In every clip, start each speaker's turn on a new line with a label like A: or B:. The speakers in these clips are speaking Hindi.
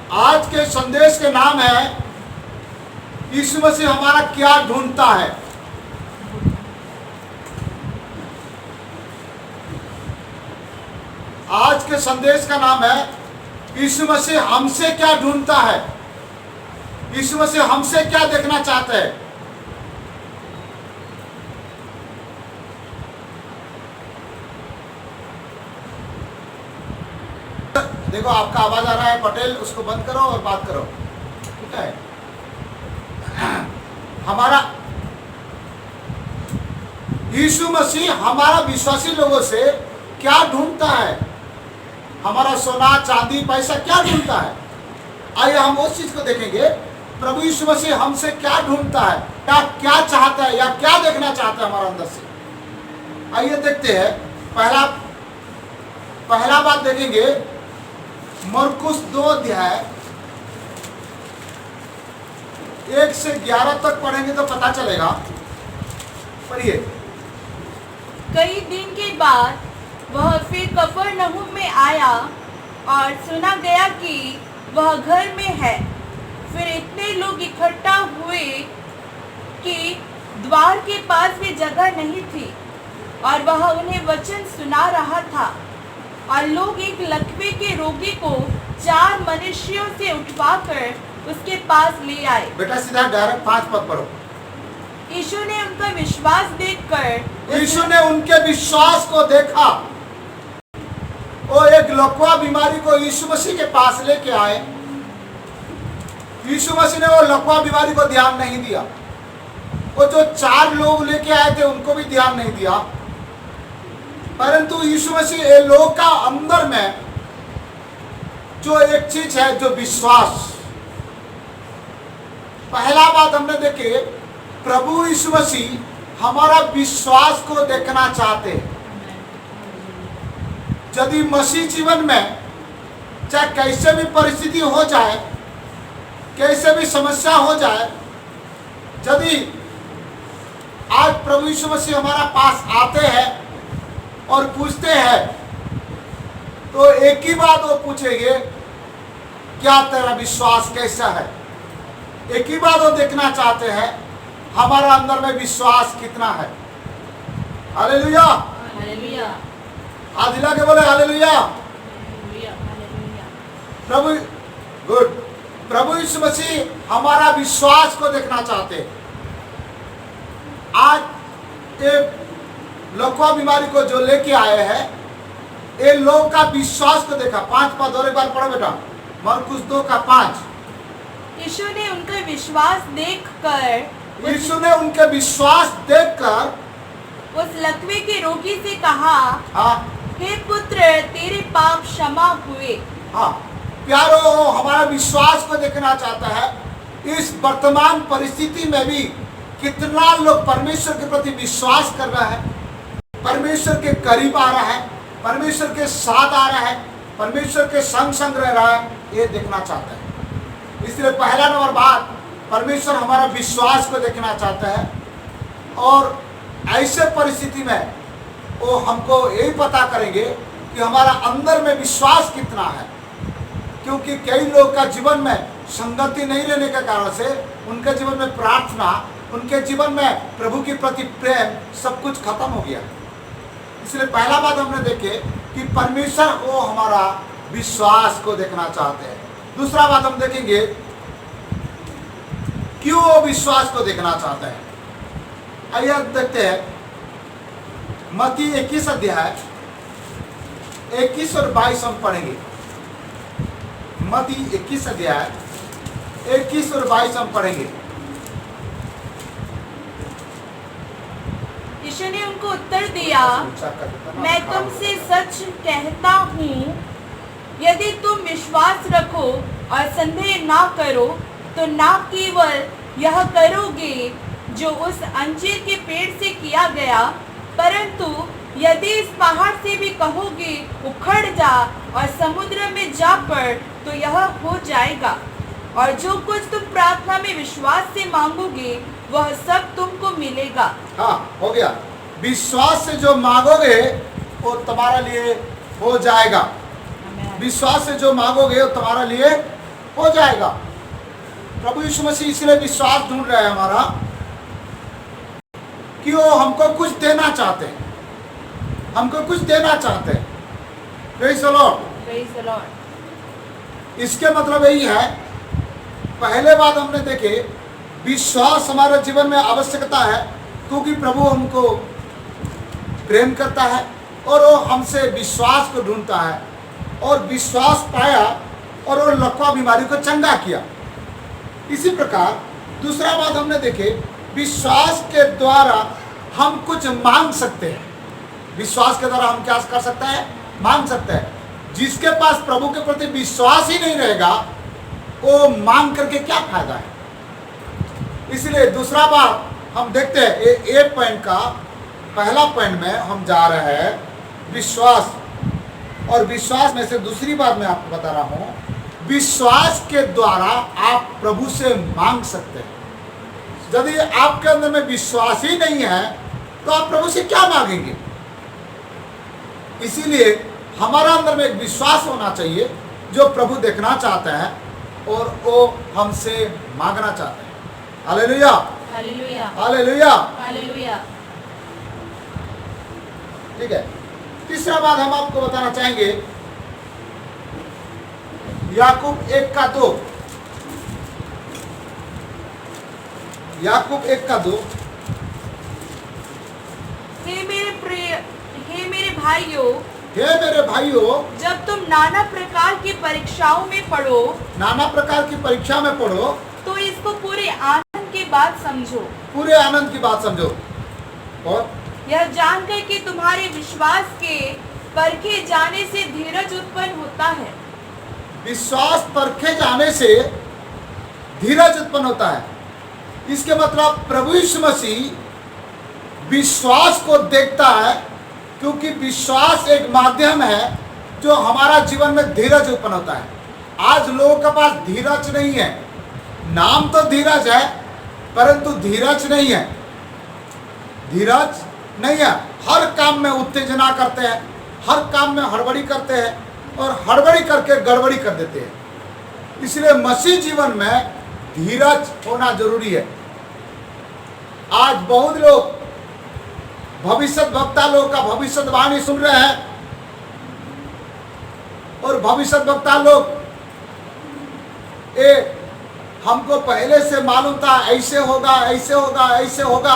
A: आज के संदेश के नाम है यीशु मसीह हमारा क्या ढूंढता है। आज के संदेश का नाम है यीशु मसीह हमसे क्या ढूंढता है, यीशु मसीह हमसे क्या देखना चाहते हैं। देखो आपका आवाज आ रहा है पटेल, उसको बंद करो और बात करो, ठीक है। हमारा यीशु मसीह हमारा विश्वासी लोगों से क्या ढूंढता है, हमारा सोना चांदी पैसा क्या ढूंढता है। आइए हम उस चीज को देखेंगे, प्रभु यीशु मसीह हमसे क्या ढूंढता है, क्या क्या चाहता है या क्या देखना चाहता है हमारे अंदर से। आइए देखते हैं। पहला बात देखेंगे, मरकुस 2 अध्याय 1 से 11 तक पढ़ेंगे तो पता चलेगा। पढ़िए।
B: कई दिन के बाद वह फिर कफरनहूम में आया और सुना गया कि वह घर में है। फिर इतने लोग इकट्ठा हुए कि द्वार के पास भी जगह नहीं थी और वह उन्हें वचन सुना रहा था। और लोग एक लकवे के रोगी को 4 मनुष्यों से उठवाकर उसके पास ले आए।
A: बेटा सीधा डायरेक्ट 5 पद पढ़ो।
B: यीशु ने उनका विश्वास देखकर
A: यीशु ने उनके विश्वास को देखा। वो एक लकवा बीमारी को यीशु मसीह के पास लेके आए। यीशु मसीह ने वो लकवा बीमारी को ध्यान नहीं दिया। वो जो 4 लोग लेके आए थे उनको भी ध्यान नहीं दिया, परंतु यीशु मसीह ये लोग का अंदर में जो एक चीज है, जो विश्वास। पहला बात हमने देखे, प्रभु यीशु मसीह हमारा विश्वास को देखना चाहते हैं। यदि मसीह जीवन में चाहे कैसे भी परिस्थिति हो जाए, कैसे भी समस्या हो जाए, यदि आज प्रभु यीशु मसीह हमारा पास आते हैं और पूछते हैं, तो एक ही बात वो पूछेंगे, क्या तेरा विश्वास कैसा है। एक ही बात वो देखना चाहते हैं, हमारा अंदर में विश्वास कितना है। हालेलुया,
B: हालेलुया,
A: हाथ हिला के बोले हालेलुया। प्रभु गुड, प्रभु यीशु मसीह हमारा विश्वास को देखना चाहते हैं। आज एक लकवा बीमारी को जो लेके आए हैं, ये लोग का विश्वास को देखा। 5 पद और एक बार पढ़ो बेटा, मरकुस 2 का 5।
B: यीशु ने उनका विश्वास देखकर
A: यीशु ने उनके विश्वास देखकर
B: उस लकवे के रोगी से कहा,
A: हाँ
B: हे पुत्र, तेरे पाप क्षमा हुए।
A: हाँ प्यारो, हमारा विश्वास को देखना चाहता है। इस वर्तमान परिस्थिति में भी कितना लोग परमेश्वर के प्रति विश्वास कर रहा है, परमेश्वर के करीब आ रहा है, परमेश्वर के साथ आ रहा है, परमेश्वर के संग संग रह रहा है, ये देखना चाहता है। इसलिए पहला नंबर बात, परमेश्वर हमारा विश्वास को देखना चाहता है। और ऐसे परिस्थिति में वो हमको यही पता करेंगे कि हमारा अंदर में विश्वास कितना है। क्योंकि कई लोग का जीवन में संगति नहीं रहने के कारण से उनके जीवन में प्रार्थना, उनके जीवन में प्रभु के प्रति प्रेम सब कुछ खत्म हो गया। इसलिए पहला बात हमने देखे कि परमेश्वर वो हमारा विश्वास को देखना चाहते हैं। दूसरा बात हम देखेंगे, क्यों वो विश्वास को देखना चाहते हैं। आइए देखते हैं, मत्ती 21 अध्याय 21 और 22 हम पढ़ेंगे। मत्ती 21 अध्याय 21 और 22 हम पढ़ेंगे।
B: यीशु ने उनको उत्तर दिया, मैं तुमसे सच कहता हूँ, यदि तुम विश्वास रखो और संदेह ना करो, तो ना केवल यह करोगे जो उस अंजीर के पेड़ से किया गया, परंतु यदि इस पहाड़ से भी कहोगे उखड़ जा और समुद्र में जा पड़, तो यह हो जाएगा। और जो कुछ तुम प्रार्थना में विश्वास से मांगोगे वह सब तुमको मिलेगा।
A: हाँ, हो गया। विश्वास से जो मांगोगे वो तुम्हारे लिए हो जाएगा। विश्वास से जो मांगोगे वो तुम्हारे लिए हो जाएगा। प्रभु यीशु मसीह इसलिए विश्वास ढूंढ रहे हैं हमारा कि वो हमको कुछ देना चाहते हैं, हमको कुछ देना चाहते हैं। Praise the Lord.
B: Praise the Lord.
A: इसके मतलब यही है, पहले बात हमने देखे विश्वास हमारे जीवन में आवश्यकता है, क्योंकि प्रभु हमको प्रेम करता है और वो हमसे विश्वास को ढूंढता है, और विश्वास पाया और वो लकवा बीमारी को चंगा किया। इसी प्रकार दूसरा बात हमने देखे, विश्वास के द्वारा हम कुछ मांग सकते हैं। विश्वास के द्वारा हम क्या कर सकते हैं? मांग सकते हैं। जिसके पास प्रभु के प्रति विश्वास ही नहीं रहेगा, वो मांग करके क्या फायदा है? इसलिए दूसरा बात हम देखते हैं, ए पॉइंट का पहला पॉइंट में हम जा रहे हैं विश्वास, और विश्वास में से दूसरी बात मैं आपको बता रहा हूं, विश्वास के द्वारा आप प्रभु से मांग सकते हैं। यदि आपके अंदर में विश्वास ही नहीं है तो आप प्रभु से क्या मांगेंगे? इसीलिए हमारा अंदर में एक विश्वास होना चाहिए जो प्रभु देखना चाहते हैं और वो हमसे मांगना चाहते हैं। Hallelujah,
B: Hallelujah.
A: हालेलुया।
B: Hallelujah.
A: ठीक है। तीसरा बात हम आपको बताना चाहेंगे, याकूब 1:2। याकूब 1:2।
B: हे मेरे भाइयों,
A: हे मेरे भाइयों,
B: जब तुम नाना प्रकार की परीक्षाओं में पढ़ो,
A: नाना प्रकार की परीक्षा में पढ़ो
B: तो इसको पूरे आनंद की बात समझो।
A: पूरे आनंद की बात समझो, और
B: यह जानकर कि तुम्हारे विश्वास के परखे जाने से धीरज उत्पन्न होता है।
A: विश्वास परखे जाने से धीरज उत्पन्न होता है। इसके मतलब प्रभु यीशु मसीह विश्वास को देखता है, क्योंकि विश्वास एक माध्यम है जो हमारा जीवन में धीरज उत्पन्न होता है। आज लोगों के पास धीरज नहीं है, नाम तो धीरज है परंतु धीरज नहीं है। धीरज नहीं है, हर काम में उत्तेजना करते हैं, हर काम में हड़बड़ी करते हैं और हड़बड़ी करके गड़बड़ी कर देते हैं। इसलिए मसीह जीवन में धीरज होना जरूरी है। आज बहुत लोग भविष्य वक्ता लोग का भविष्यवाणी सुन रहे हैं, और भविष्य वक्ता लोग हमको पहले से मालूम था, ऐसे होगा ऐसे होगा ऐसे होगा।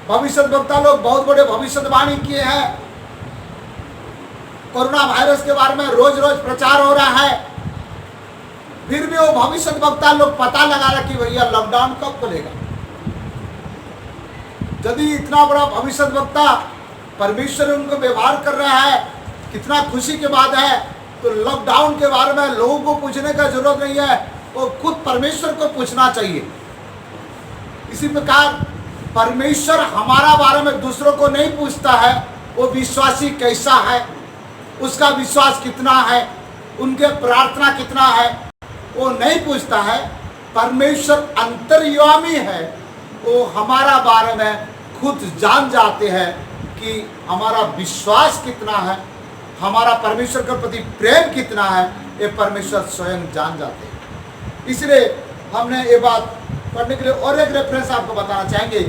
A: भविष्य वक्ता लोग बहुत बड़े भविष्यवाणी किए हैं। कोरोना वायरस के बारे में रोज रोज प्रचार हो रहा है, फिर भी वो भविष्य वक्ता लोग पता लगा रहे कि भैया लॉकडाउन कब खुलेगा। यदि इतना बड़ा भविष्य वक्ता परमेश्वर उनको व्यवहार कर रहा है, कितना खुशी की बात है, तो लॉकडाउन के बारे में लोगों को पूछने का जरूरत नहीं है, वो खुद परमेश्वर को पूछना चाहिए। इसी प्रकार परमेश्वर हमारा बारे में दूसरों को नहीं पूछता है, वो विश्वासी कैसा है, उसका विश्वास कितना है, उनके प्रार्थना कितना है, वो नहीं पूछता है। परमेश्वर अंतर्यामी है, वो हमारा बारे में खुद जान जाते हैं कि हमारा विश्वास कितना है, हमारा परमेश्वर के प्रति प्रेम कितना है, ये परमेश्वर स्वयं जान जाते हैं। इसलिए हमने ये बात पढ़ने के लिए और एक रेफरेंस आपको बताना चाहेंगे,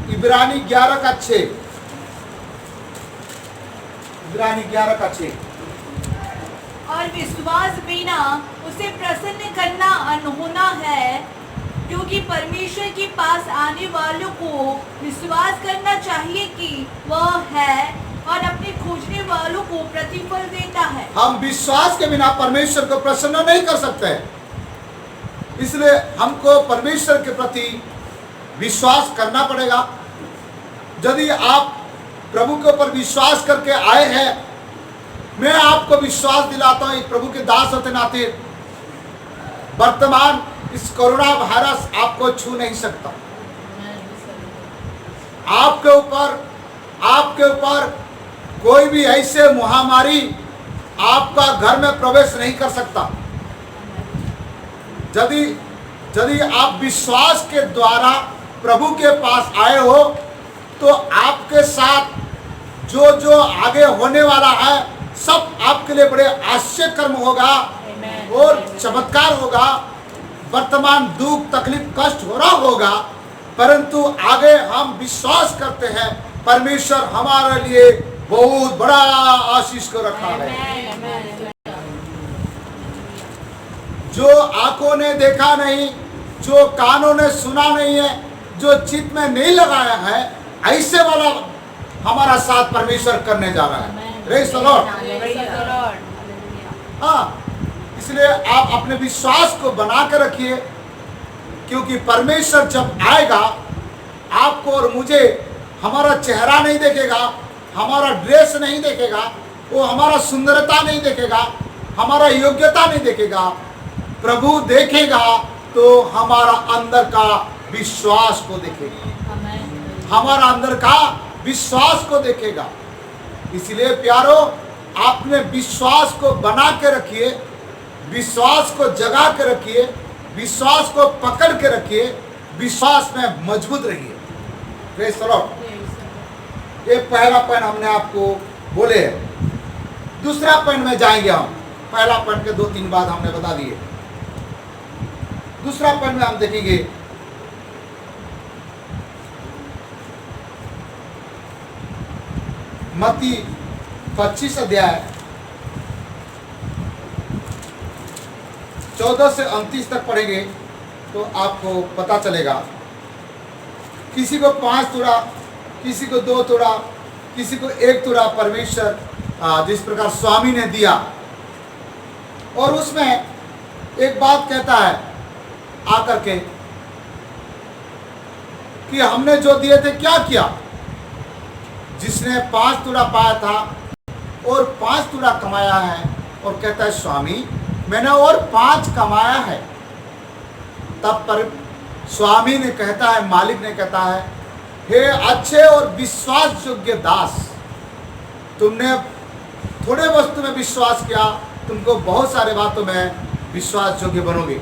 A: इब्रानी 11:6। इब्रानी 11:6।
B: और विश्वास बिना उसे प्रसन्न करना अनहोना है, क्योंकि परमेश्वर के पास आने वालों को विश्वास करना चाहिए कि वह है और अपने खोजने वालों को प्रतिफल देता है।
A: हम विश्वास के बिना परमेश्वर को प्रसन्न नहीं कर सकते, इसलिए हमको परमेश्वर के प्रति विश्वास करना पड़ेगा। यदि आप प्रभु के ऊपर विश्वास करके आए हैं, मैं आपको विश्वास दिलाता हूं, प्रभु के दास होते नाते वर्तमान इस कोरोना वायरस आपको छू नहीं सकता। आपके ऊपर कोई भी ऐसे महामारी आपका घर में प्रवेश नहीं कर सकता। यदि आप विश्वास के द्वारा प्रभु के पास आए हो, तो आपके साथ जो आगे होने वाला है सब आपके लिए बड़े आश्चर्य कर्म होगा। और चमत्कार होगा। वर्तमान दुख तकलीफ कष्ट हो रहा होगा, परंतु आगे हम विश्वास करते हैं परमेश्वर हमारे लिए बहुत बड़ा आशीष को रखा है। जो आंखों ने देखा नहीं, जो कानों ने सुना नहीं है, जो चित्त में नहीं लगाया है, ऐसे वाला हमारा साथ परमेश्वर करने जा रहा है। Praise the Lord. हाँ, इसलिए आप अपने विश्वास को बना कर रखिए, क्योंकि परमेश्वर जब आएगा आपको और मुझे हमारा चेहरा नहीं देखेगा, हमारा ड्रेस नहीं देखेगा, वो हमारा सुंदरता नहीं देखेगा, हमारा योग्यता नहीं देखेगा। प्रभु देखेगा तो हमारा अंदर का विश्वास को देखेगा, हमारा अंदर का विश्वास को देखेगा। इसलिए प्यारो, आपने विश्वास को बना के रखिए, विश्वास को जगा के रखिए, विश्वास को पकड़ के रखिए, विश्वास में मजबूत रहिए। Praise the Lord. ये पहला पॉइंट हमने आपको बोले। दूसरा पॉइंट में जाएंगे हम। पहला पॉइंट के 2-3 बात हमने बता दिए। दूसरा पॉइंट में हम देखेंगे मत्ती 25 अध्याय 14 से 29 तक पढ़ेंगे तो आपको पता चलेगा। किसी को 5 तोड़ा, किसी को 2 तोड़ा, किसी को 1 तोड़ा परमेश्वर जिस प्रकार स्वामी ने दिया। और उसमें एक बात कहता है आकर के कि हमने जो दिए थे क्या किया। जिसने 5 तोड़ा पाया था और 5 तोड़ा कमाया है, और कहता है स्वामी मैंने और 5 कमाया है। तब पर स्वामी ने कहता है, मालिक ने कहता है, हे अच्छे और विश्वास योग्य दास, तुमने थोड़े वस्तु में विश्वास किया, तुमको बहुत सारे बातों में विश्वास योग्य बनोगे।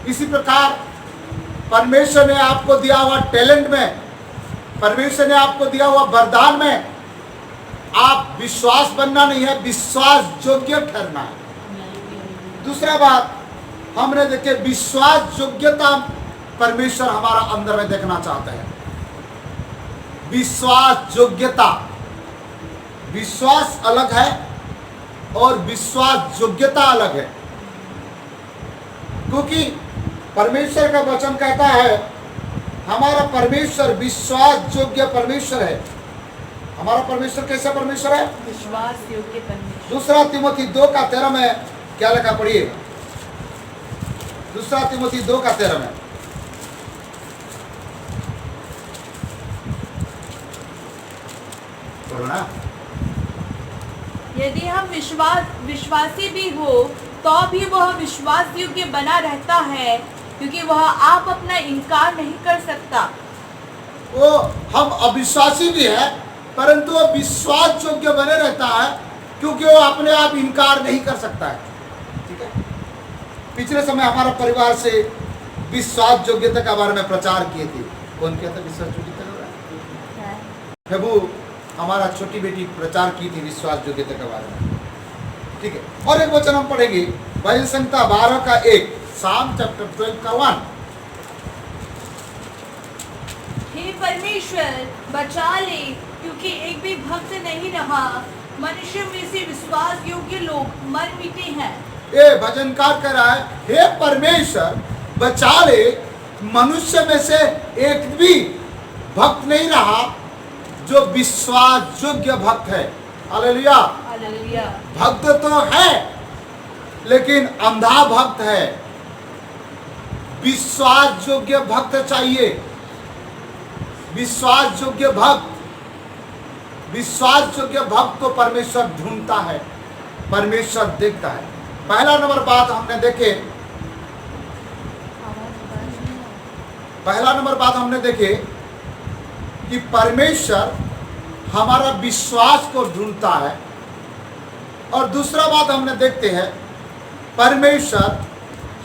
A: इसी प्रकार परमेश्वर ने आपको दिया हुआ टैलेंट में, परमेश्वर ने आपको दिया हुआ वरदान में, आप विश्वास बनना नहीं है, विश्वास योग्य ठहरना है। दूसरा बात हमने देखे, विश्वास योग्यता परमेश्वर हमारा अंदर में देखना चाहते हैं। विश्वास योग्यता, विश्वास अलग है और विश्वास योग्यता अलग है। क्योंकि परमेश्वर का वचन कहता है हमारा परमेश्वर विश्वास योग्य परमेश्वर है। हमारा परमेश्वर कैसा परमेश्वर है?
B: विश्वास योग्य परमेश्वर।
A: दूसरा तिमोथी 2:13 में क्या लिखा, पढ़िए। दूसरा तिमोथी 2:13 में बोलो ना।
B: यदि हम विश्वासी भी हो तो भी वह विश्वास योग्य बना रहता है, क्योंकि वह आप अपना इनकार नहीं कर सकता।
A: वो हम अविश्वासी भी है, परंतु वो विश्वास योग्य बने रहता है, क्योंकि वो अपने आप इनकार नहीं कर सकता है। ठीक है। पिछले समय हमारा परिवार से विश्वास योग्यता के बारे में प्रचार किए थे। कौन कहता विश्वास योग्यता? प्रभु हमारा छोटी बेटी प्रचार की थी विश्वास योग्यता के बारे में। ठीक है। और एक वचन हम पढ़ेंगे, बाइबल संहिता 12:1, साम चैप्टर 12:1।
B: हे परमेश्वर बचा ले, क्योंकि एक भी भक्त नहीं रहा, मनुष्य में से विश्वास योग्य लोग मर मिटे हैं।
A: ये भजनकार कह रहा है, हे परमेश्वर बचा ले, मनुष्य में से एक भी भक्त नहीं रहा जो विश्वास योग्य भक्त है। हालेलुया।
B: हालेलुया।
A: भक्त तो है लेकिन अंधा भक्त है। विश्वास योग्य भक्त चाहिए। विश्वास योग्य भक्त, विश्वास योग्य भक्त को परमेश्वर ढूंढता है, परमेश्वर देखता है। पहला नंबर बात हमने देखे, पहला नंबर बात हमने देखे कि परमेश्वर हमारा विश्वास को ढूंढता है। और दूसरा बात हमने देखते हैं, परमेश्वर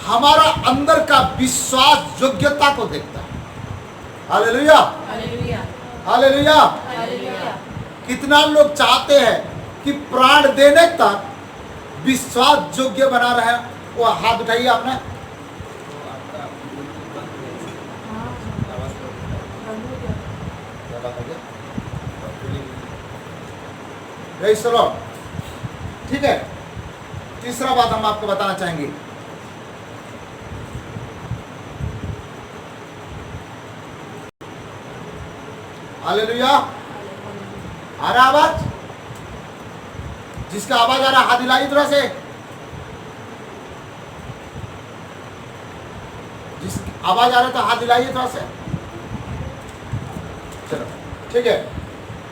A: हमारा अंदर का विश्वास योग्यता को देखता है। हालेलुया।
B: हालेलुया।
A: हालेलुया।
B: हालेलुया।
A: कितना लोग चाहते हैं कि प्राण देने तक विश्वास योग्य बना रहे, वो हाथ उठाइए आपने। Praise the Lord। ठीक है, तीसरा बात हम आपको बताना चाहेंगे। हालेलुया। आ रहा आवाज? जिसका आवाज आ रहा हाथ हिलाइए थोड़ा से। जिस आवाज आ रहा तो हाथ हिलाइए थोड़ा से। चलो ठीक है,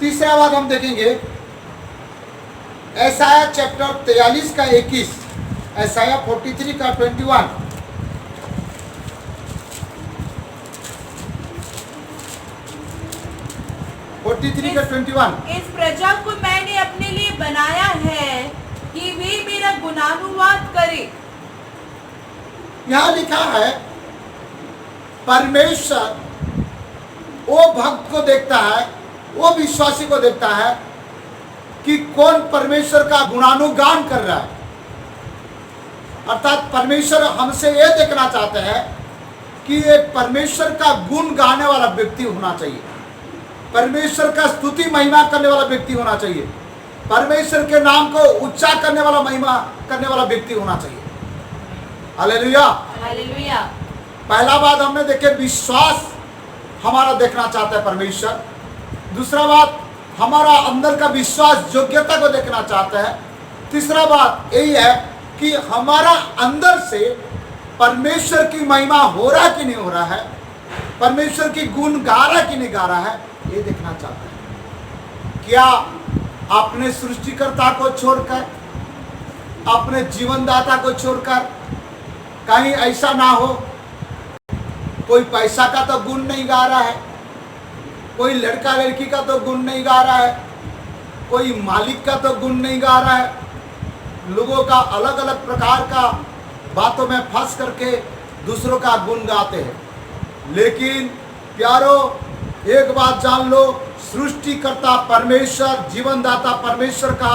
A: तीसरा बात हम देखेंगे एसाया चैप्टर 43 का 21, एसाया 43 का 21।
B: इस प्रजा को मैंने अपने लिए बनाया है कि वे मेरा गुणानुवाद करे।
A: यहां लिखा है परमेश्वर वो भक्त को देखता है, वो विश्वासी को देखता है कि कौन परमेश्वर का गुणानुगान कर रहा है। अर्थात परमेश्वर हमसे ये देखना चाहते हैं कि ये परमेश्वर का गुण गाने वाला व्यक्ति होना चाहिए, परमेश्वर का स्तुति महिमा करने वाला व्यक्ति होना चाहिए, परमेश्वर के नाम को ऊंचा करने वाला, महिमा करने वाला व्यक्ति होना चाहिए। Hallelujah
B: hallelujah.
A: पहला बात हमने देखे विश्वास हमारा देखना चाहता है परमेश्वर। दूसरा बात हमारा अंदर का विश्वास योग्यता को देखना चाहता है। तीसरा बात यही है कि हमारा अंदर से परमेश्वर की महिमा हो रहा कि नहीं हो रहा है, परमेश्वर की गुण गा रहा कि नहीं गा रहा है, ये देखना चाहता है। क्या अपने सृष्टिकर्ता को छोड़कर, अपने जीवनदाता को छोड़कर कहीं ऐसा ना हो कोई पैसा का तो गुण नहीं गा रहा है, कोई लड़का लड़की का तो गुण नहीं गा रहा है, कोई मालिक का तो गुण नहीं गा रहा है। लोगों का अलग अलग प्रकार का बातों में फंस करके दूसरों का गुण गाते हैं। लेकिन प्यारो एक बात जान लो, सृष्टिकर्ता परमेश्वर, जीवनदाता परमेश्वर का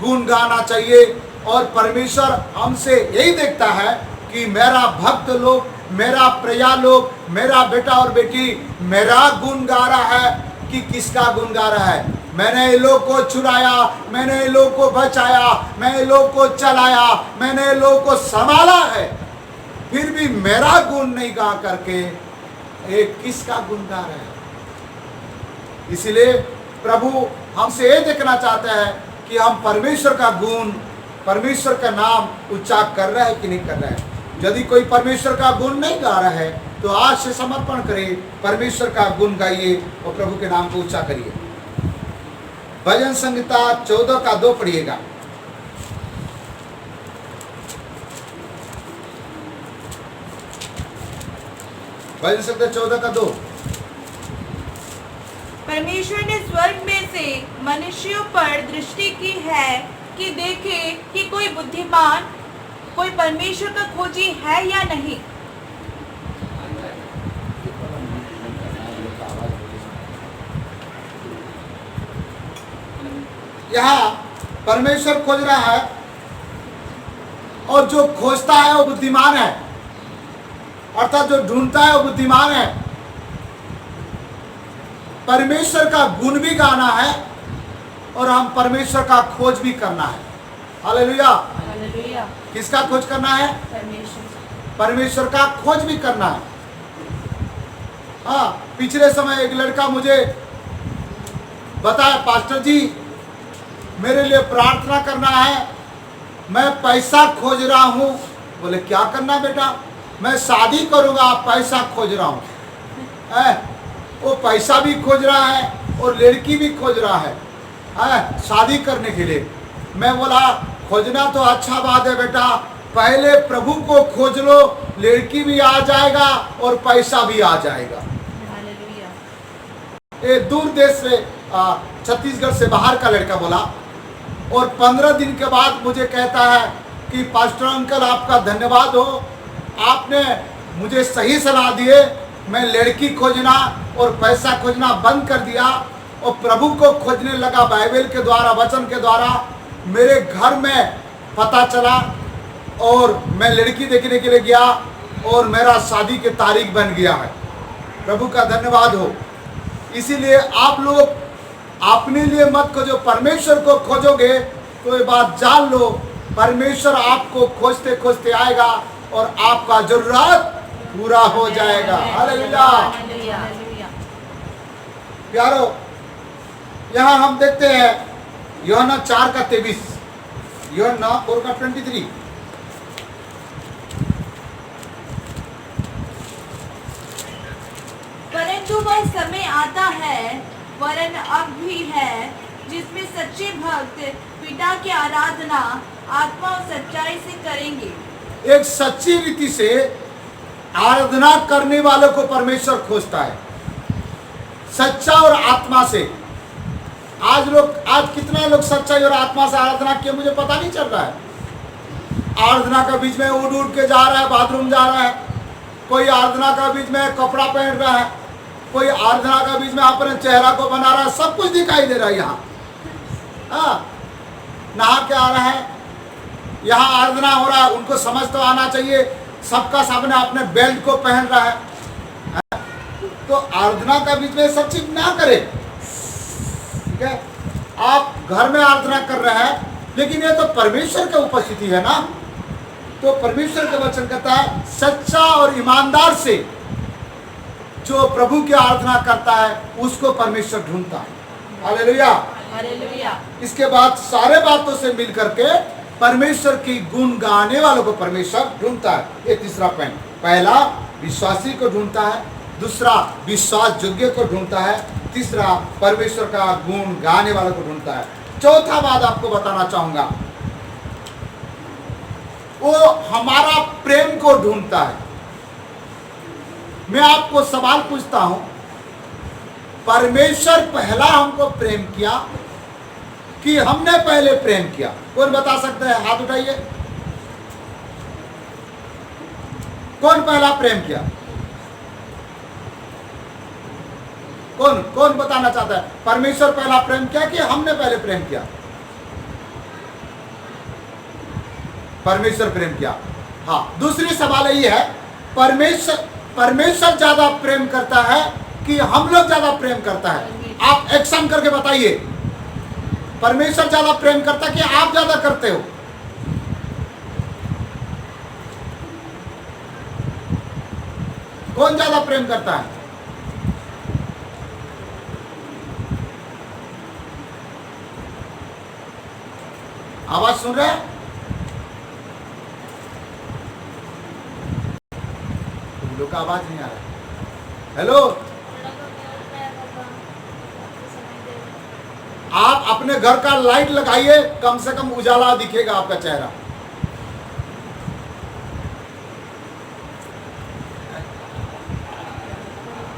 A: गुण गाना चाहिए। और परमेश्वर हमसे यही देखता है कि मेरा भक्त लोग, मेरा प्रजा लोग, मेरा बेटा और बेटी मेरा गुण गा रहा है कि किसका गुण गा रहा है। मैंने ये लोग को छुड़ाया, मैंने ये लोग को बचाया, मैं ये लोग को चलाया, मैंने ये लोग को संभाला है, फिर भी मेरा गुण नहीं गा करके ये किसका गुण गा रहा है। इसलिए प्रभु हमसे ये देखना चाहता है कि हम परमेश्वर का गुण, परमेश्वर का नाम ऊंचा कर रहे हैं कि नहीं कर रहे हैं। यदि कोई परमेश्वर का गुण नहीं गा रहा है तो आज से समर्पण करिए, परमेश्वर का गुण गाइए और प्रभु के नाम को ऊंचा करिए। भजन संहिता 14 का 2 पढ़िएगा। भजन संहिता 14 का 2।
B: परमेश्वर ने स्वर्ग में से मनुष्यों पर दृष्टि की है कि देखे कि कोई बुद्धिमान, कोई परमेश्वर का खोजी है या नहीं।
A: यहाँ परमेश्वर खोज रहा है और जो खोजता है वो बुद्धिमान है, अर्थात जो ढूंढता है वो बुद्धिमान है। परमेश्वर का गुण भी गाना है और हम परमेश्वर का खोज भी करना है। हालेलुया।
B: हालेलुया।
A: किसका खोज करना है? परमेश्वर का खोज भी करना है। हाँ, पिछले समय एक लड़का मुझे बताया, पास्टर जी मेरे लिए प्रार्थना करना है, मैं पैसा खोज रहा हूँ। बोले क्या करना बेटा? मैं शादी करूँगा, पैसा खोज रहा हूँ। वो पैसा भी खोज रहा है और लड़की भी खोज रहा है शादी करने के लिए। मैं बोला खोजना तो अच्छा बात है बेटा, पहले प्रभु को खोज लो, लड़की भी आ जाएगा और पैसा भी आ जाएगा। ये दूर देश से छत्तीसगढ़ से बाहर का लड़का बोला और 15 दिन के बाद मुझे कहता है कि पास्टर अंकल आपका धन्यवाद हो, आपने मुझे सही सलाह दिए। मैं लड़की खोजना और पैसा खोजना बंद कर दिया और प्रभु को खोजने लगा। बाइबल के द्वारा, वचन के द्वारा मेरे घर में पता चला और मैं लड़की देखने के लिए गया और मेरा शादी की तारीख बन गया है। प्रभु का धन्यवाद हो। इसीलिए आप लोग अपने लिए मत खोजो, परमेश्वर को खोजोगे तो ये बात जान लो, परमेश्वर आपको खोजते खोजते आएगा और आपका जरूरत पूरा हो जाएगा। हालेलुया। प्यारो, यहाँ हम देखते हैं यूहन्ना 4:23, यूहन्ना 4:23।
B: परंतु वह समय आता है, वरन अब भी है, जिसमें सच्चे भक्त पिता की आराधना आत्मा और सच्चाई से करेंगे।
A: एक सच्ची रीति से आराधना करने वालों को परमेश्वर खोजता है, सच्चा और आत्मा से। आज कितना लोग सच्चाई और आत्मा से आराधना किए मुझे पता नहीं चल रहा है। आराधना का बीच में उड़ उड़ के जा रहा है, बाथरूम जा रहा है, कोई आराधना का बीच में कपड़ा पहन रहा है, कोई आराधना का बीच में अपने चेहरा को बना रहा है, सब कुछ दिखाई दे रहा है। यहाँ नहा के आ रहा है, यहाँ आराधना हो रहा है, उनको समझ तो आना चाहिए, सबका सामने अपने बेल्ट को पहन रहा है। तो आराधना का बीच में सब चीज ना करे, ठीक है। आप घर में आराधना कर रहे हैं, लेकिन ये तो परमेश्वर की उपस्थिति है ना। तो परमेश्वर का वचन कहता है सच्चा और ईमानदार से जो प्रभु की आराधना करता है उसको परमेश्वर ढूंढता है। Hallelujah,
B: hallelujah.
A: इसके बाद सारे बातों से मिलकर के परमेश्वर की गुण गाने वालों को परमेश्वर ढूंढता है। ये तीसरा पॉइंट। पहला विश्वासी को ढूंढता है, दूसरा विश्वास योग्य को ढूंढता है, तीसरा परमेश्वर का गुण गाने वालों को ढूंढता है। चौथा बात आपको बताना चाहूंगा, वो हमारा प्रेम को ढूंढता है। मैं आपको सवाल पूछता हूं, परमेश्वर पहला हमको प्रेम किया कि हमने पहले प्रेम किया? कौन बता सकता है? हाथ उठाइए। कौन पहला प्रेम किया? कौन कौन बताना चाहता है? परमेश्वर पहला प्रेम किया कि हमने पहले प्रेम किया? परमेश्वर प्रेम किया। हाँ, दूसरी सवाल यही है, परमेश्वर ज्यादा प्रेम करता है कि हम लोग ज्यादा प्रेम करता है? आप एक्शन करके बताइए, परमेश्वर ज्यादा प्रेम करता है कि आप ज्यादा करते हो? कौन ज्यादा प्रेम करता है? आवाज सुन रहे हैं? तुम लोग का आवाज नहीं आ रहा है। हेलो, आप अपने घर का लाइट लगाइए, कम से कम उजाला दिखेगा आपका चेहरा।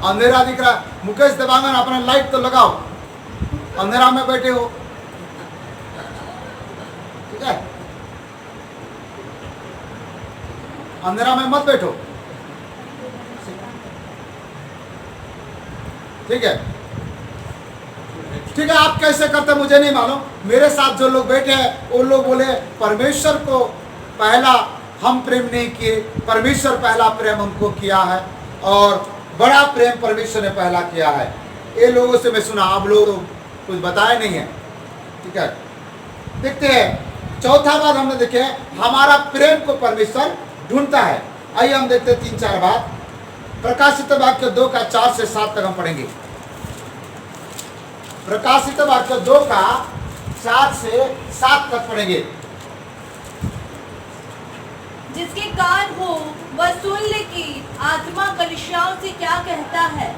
A: अंधेरा दिख रहा है। मुकेश देवांगन, अपना लाइट तो लगाओ, अंधेरा में बैठे हो, ठीक है? अंधेरा में मत बैठो, ठीक है? ठीक है, आप कैसे करते मुझे नहीं मालूम। मेरे साथ जो लोग बैठे हैं वो लोग बोले परमेश्वर को पहला हम प्रेम नहीं किए, परमेश्वर पहला प्रेम हमको किया है और बड़ा प्रेम परमेश्वर ने पहला किया है। ये लोगों से मैं सुना, आप लोग कुछ बताए नहीं है, ठीक है? देखते हैं चौथा बात हमने देखे, हमारा प्रेम को परमेश्वर ढूंढता है। आइए हम देखते हैं 3-4 बात। प्रकाशित वाक्य 2 का 4 से 7 तक हम पढ़ेंगे। प्रकाशित वाक्य 2 का 4 से 7 तक पढ़ेंगे।
B: जिसके कान हो वह सुन ले कि आत्मा कलीसियाओं से क्या कहता है।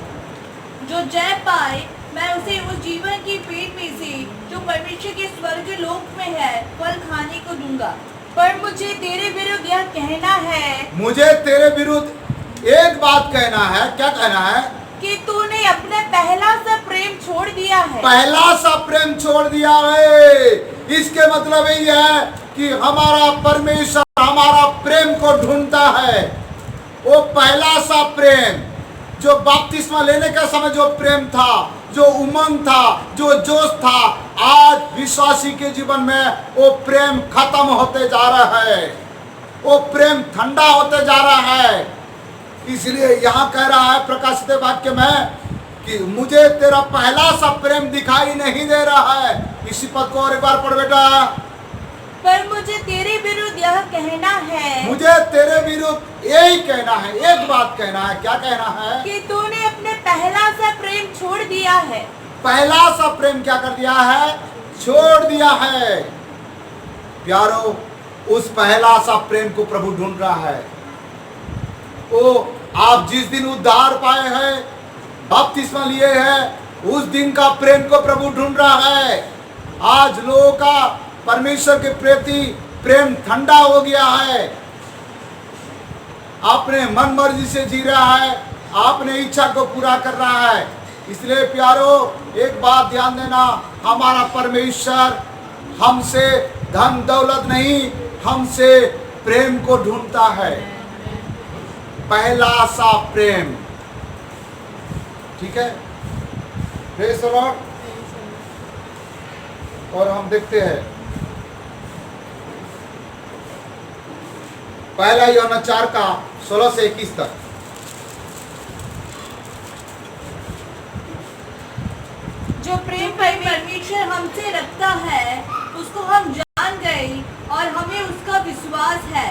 B: जो जय पाए मैं उसे उस जीवन की पेड़ में से जो परमेश्वर के स्वर्ग लोक में है फल खाने को दूंगा। पर मुझे तेरे विरुद्ध यह कहना है, मुझे तेरे
A: विरुद्ध एक बात कहना है। क्या कहना है?
B: कि तूने अपने पहला सा प्रेम छोड़ दिया है।
A: पहला सा प्रेम छोड़ दिया है। इसके मतलब यही है कि हमारा परमेश्वर हमारा प्रेम को ढूंढता है। वो पहला सा प्रेम जो बपतिस्मा लेने का समय जो प्रेम था, जो उमंग था, जो जोश था, आज विश्वासी के जीवन में वो प्रेम खत्म होते जा रहा है, वो प्रेम ठंडा होते जा रहा है। इसलिए यहाँ कह रहा है प्रकाशित वाक्य में कि मुझे तेरा पहला सा प्रेम दिखाई नहीं दे रहा है। इसी पद को और एक बार पढ़ बेटा।
B: पर मुझे तेरे विरुद्ध यह कहना है,
A: मुझे तेरे विरुद्ध यही कहना है, एक बात कहना है। क्या कहना है?
B: कि तूने अपने पहला सा प्रेम छोड़ दिया है।
A: पहला सा प्रेम क्या कर दिया है? छोड़ दिया है। प्यारो, उस पहला सा प्रेम को प्रभु ढूंढ रहा है। वो आप जिस दिन उद्धार पाए हैं, बपतिस्मा लिए हैं, उस दिन का प्रेम को प्रभु ढूंढ रहा है। आज लोगों का परमेश्वर के प्रति प्रेम ठंडा हो गया है, अपने मन मर्जी से जी रहा है, अपने इच्छा को पूरा कर रहा है। इसलिए प्यारो, एक बात ध्यान देना, हमारा परमेश्वर हमसे धन दौलत नहीं, हमसे प्रेम को ढूंढता है। पहला सा प्रेम, ठीक है। Praise the Lord. और हम देखते हैं पहला यूहन्ना 4 का 16 से 21 तक।
B: जो प्रेम परमेश्वर हमसे रखता है उसको हम जान गए और हमें उसका विश्वास है।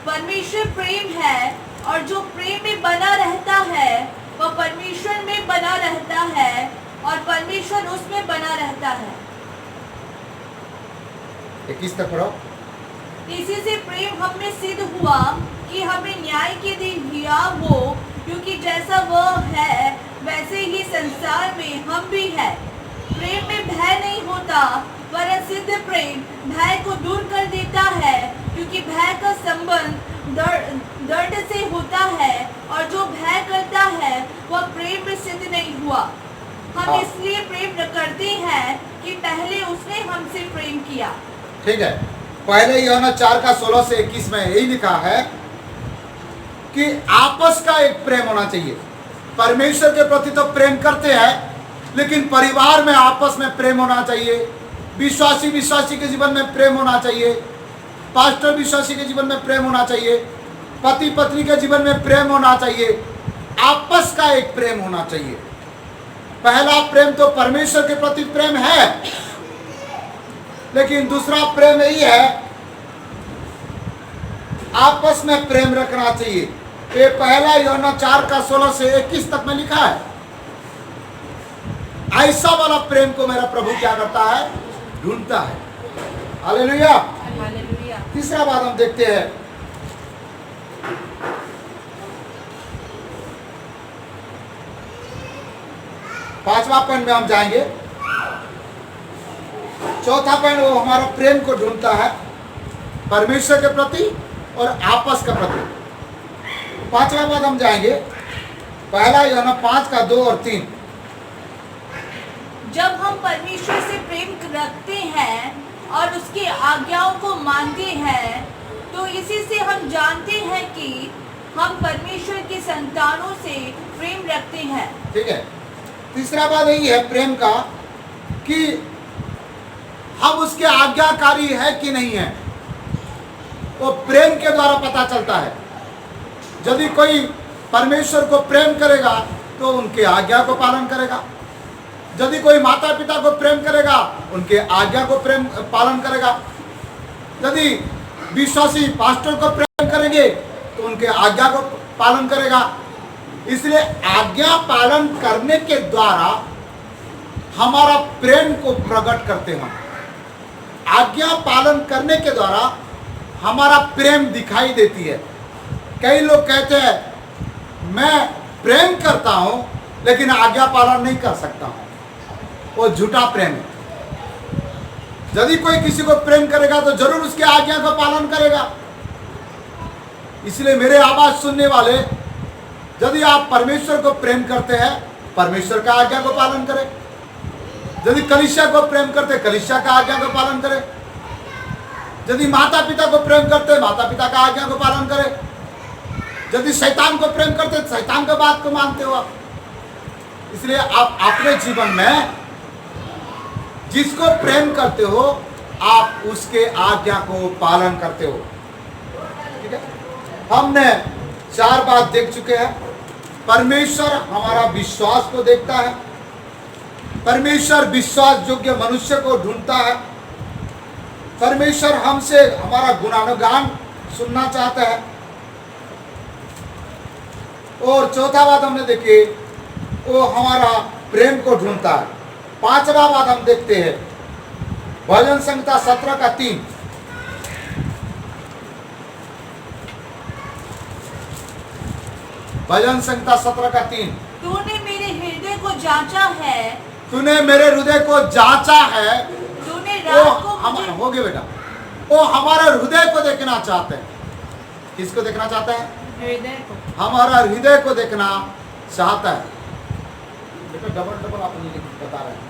B: परमेश्वर प्रेम है और जो प्रेम में बना रहता है वह परमेश्वर में बना रहता है और परमेश्वर उसमें बना रहता है।
A: 21 तक पढ़ो।
B: इसी से प्रेम हम में सिद्ध हुआ कि हमें न्याय के दिन हियाव हो, क्योंकि जैसा वह है वैसे ही संसार में हम भी है। प्रेम में भय नहीं होता, वरन सिद्ध प्रेम भय को दूर कर देता है, क्योंकि भय का संबंध दर्द से होता है और जो भय करता है वह प्रेम में सिद्ध नहीं हुआ। हम इसलिए प्रेम करते हैं कि पहले उसने हमसे प्रेम किया।
A: ठीक है। पहले यूहन्ना 4 का 16 से 21 में यही लिखा है कि आपस का एक प्रेम होना चाहिए। परमेश्वर के प्रति तो प्रेम करते हैं, लेकिन परिवार में आपस में प्रेम होना चाहिए। विश्वासी के जीवन में प्रेम होना चाहिए। पास्टर विश्वासी के जीवन में प्रेम होना चाहिए। पति पत्नी के जीवन में प्रेम होना चाहिए। आपस का एक प्रेम होना चाहिए। पहला प्रेम तो परमेश्वर के प्रति प्रेम है, लेकिन दूसरा प्रेम यही है, आपस में प्रेम रखना चाहिए। ये पहला यूहन्ना 4 का 16 से 21 तक में लिखा है। ऐसा वाला प्रेम को मेरा प्रभु क्या करता है? ढूंढता है। हालेलुया।
B: हालेलुया।
A: तीसरा बात हम देखते हैं, पांचवा पॉइंट में हम जाएंगे। चौथा पॉइंट वो हमारा प्रेम को ढूंढता है, परमेश्वर के प्रति और आपस के प्रति। पांचवा बात हम जाएंगे, पहला यूहन्ना 5 का 2 और 3।
B: जब हम परमेश्वर से प्रेम रखते हैं और उसकी आज्ञाओं को मानते हैं, तो इसी से हम जानते हैं कि हम परमेश्वर की संतानों से प्रेम रखते हैं।
A: ठीक है। तीसरा बात यही है प्रेम का कि हम उसके आज्ञाकारी है कि नहीं है, वो प्रेम के द्वारा पता चलता है। यदि कोई परमेश्वर को प्रेम करेगा तो उनके आज्ञा को पालन करेगा। यदि कोई माता पिता को प्रेम करेगा, उनके आज्ञा को प्रेम पालन करेगा। यदि विश्वासी पास्टर को प्रेम करेंगे तो उनके आज्ञा को पालन करेगा। इसलिए आज्ञा पालन करने के द्वारा हमारा प्रेम को प्रकट करते हैं। आज्ञा पालन करने के द्वारा हमारा प्रेम दिखाई देती है। कई लोग कहते हैं मैं प्रेम करता हूं लेकिन आज्ञा पालन नहीं कर सकता हूं, वो झूठा प्रेम है। यदि कोई किसी को प्रेम करेगा तो जरूर उसके आज्ञा का पालन करेगा। इसलिए मेरे आवाज सुनने वाले, यदि आप परमेश्वर को प्रेम करते हैं, परमेश्वर का आज्ञा को पालन करें। यदि कलीसिया को प्रेम करते, कलीसिया का आज्ञा को पालन करें। यदि माता पिता को प्रेम करते, माता पिता का आज्ञा को पालन करें। यदि शैतान को प्रेम करते तो शैतान की बात को मानते हो आप। इसलिए आप अपने जीवन में जिसको प्रेम करते हो आप उसके आज्ञा को पालन करते हो। ठीक है, हमने 4 बात देख चुके हैं। परमेश्वर हमारा विश्वास को देखता है, परमेश्वर विश्वास योग्य मनुष्य को ढूंढता है, परमेश्वर हमसे हमारा गुणानुगान सुनना चाहता है, और चौथा बात हमने देखी वो हमारा प्रेम को ढूंढता है। 5वां बात हम देखते हैं भजन संहिता 17 का 3। भजन संहिता 17 का 3।
B: तूने मेरे हृदय को जांचा है,
A: तूने मेरे हृदय को जांचा है।
B: तूने रात को मुझे
A: हो गया बेटा, वो हमारे हृदय को देखना चाहते हैं। किसको देखना चाहता है?
B: हृदय को।
A: हमारा हृदय को देखना चाहता है। बेटा डबल आप बता रहे हैं,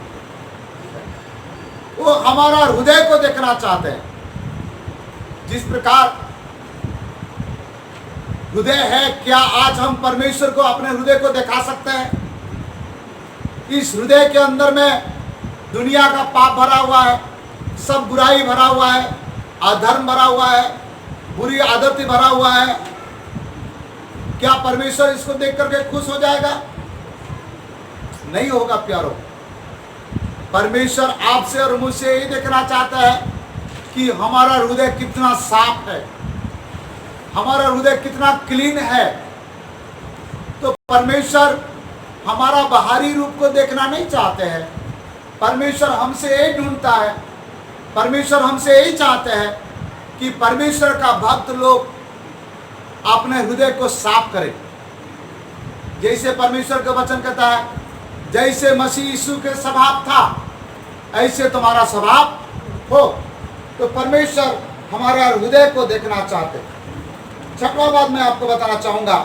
A: वो हमारा हृदय को देखना चाहते हैं। जिस प्रकार हृदय है, क्या आज हम परमेश्वर को अपने हृदय को दिखा सकते हैं? इस हृदय के अंदर में दुनिया का पाप भरा हुआ है, सब बुराई भरा हुआ है, अधर्म भरा हुआ है, बुरी आदतें भरा हुआ है। क्या परमेश्वर इसको देख करके खुश हो जाएगा? नहीं होगा प्यारो। परमेश्वर आपसे और मुझसे यही देखना चाहता है कि हमारा हृदय कितना साफ है, हमारा हृदय कितना क्लीन है। तो परमेश्वर हमारा बाहरी रूप को देखना नहीं चाहते हैं। परमेश्वर हमसे यही ढूंढता है, परमेश्वर हमसे यही चाहते हैं कि परमेश्वर का भक्त लोग अपने हृदय को साफ करें। जैसे परमेश्वर का वचन कहता है, जैसे मसीह यीशु के स्वभाव था ऐसे तुम्हारा स्वभाव हो। तो परमेश्वर हमारा हृदय को देखना चाहते हैं। 6वां बात मैं आपको बताना चाहूंगा,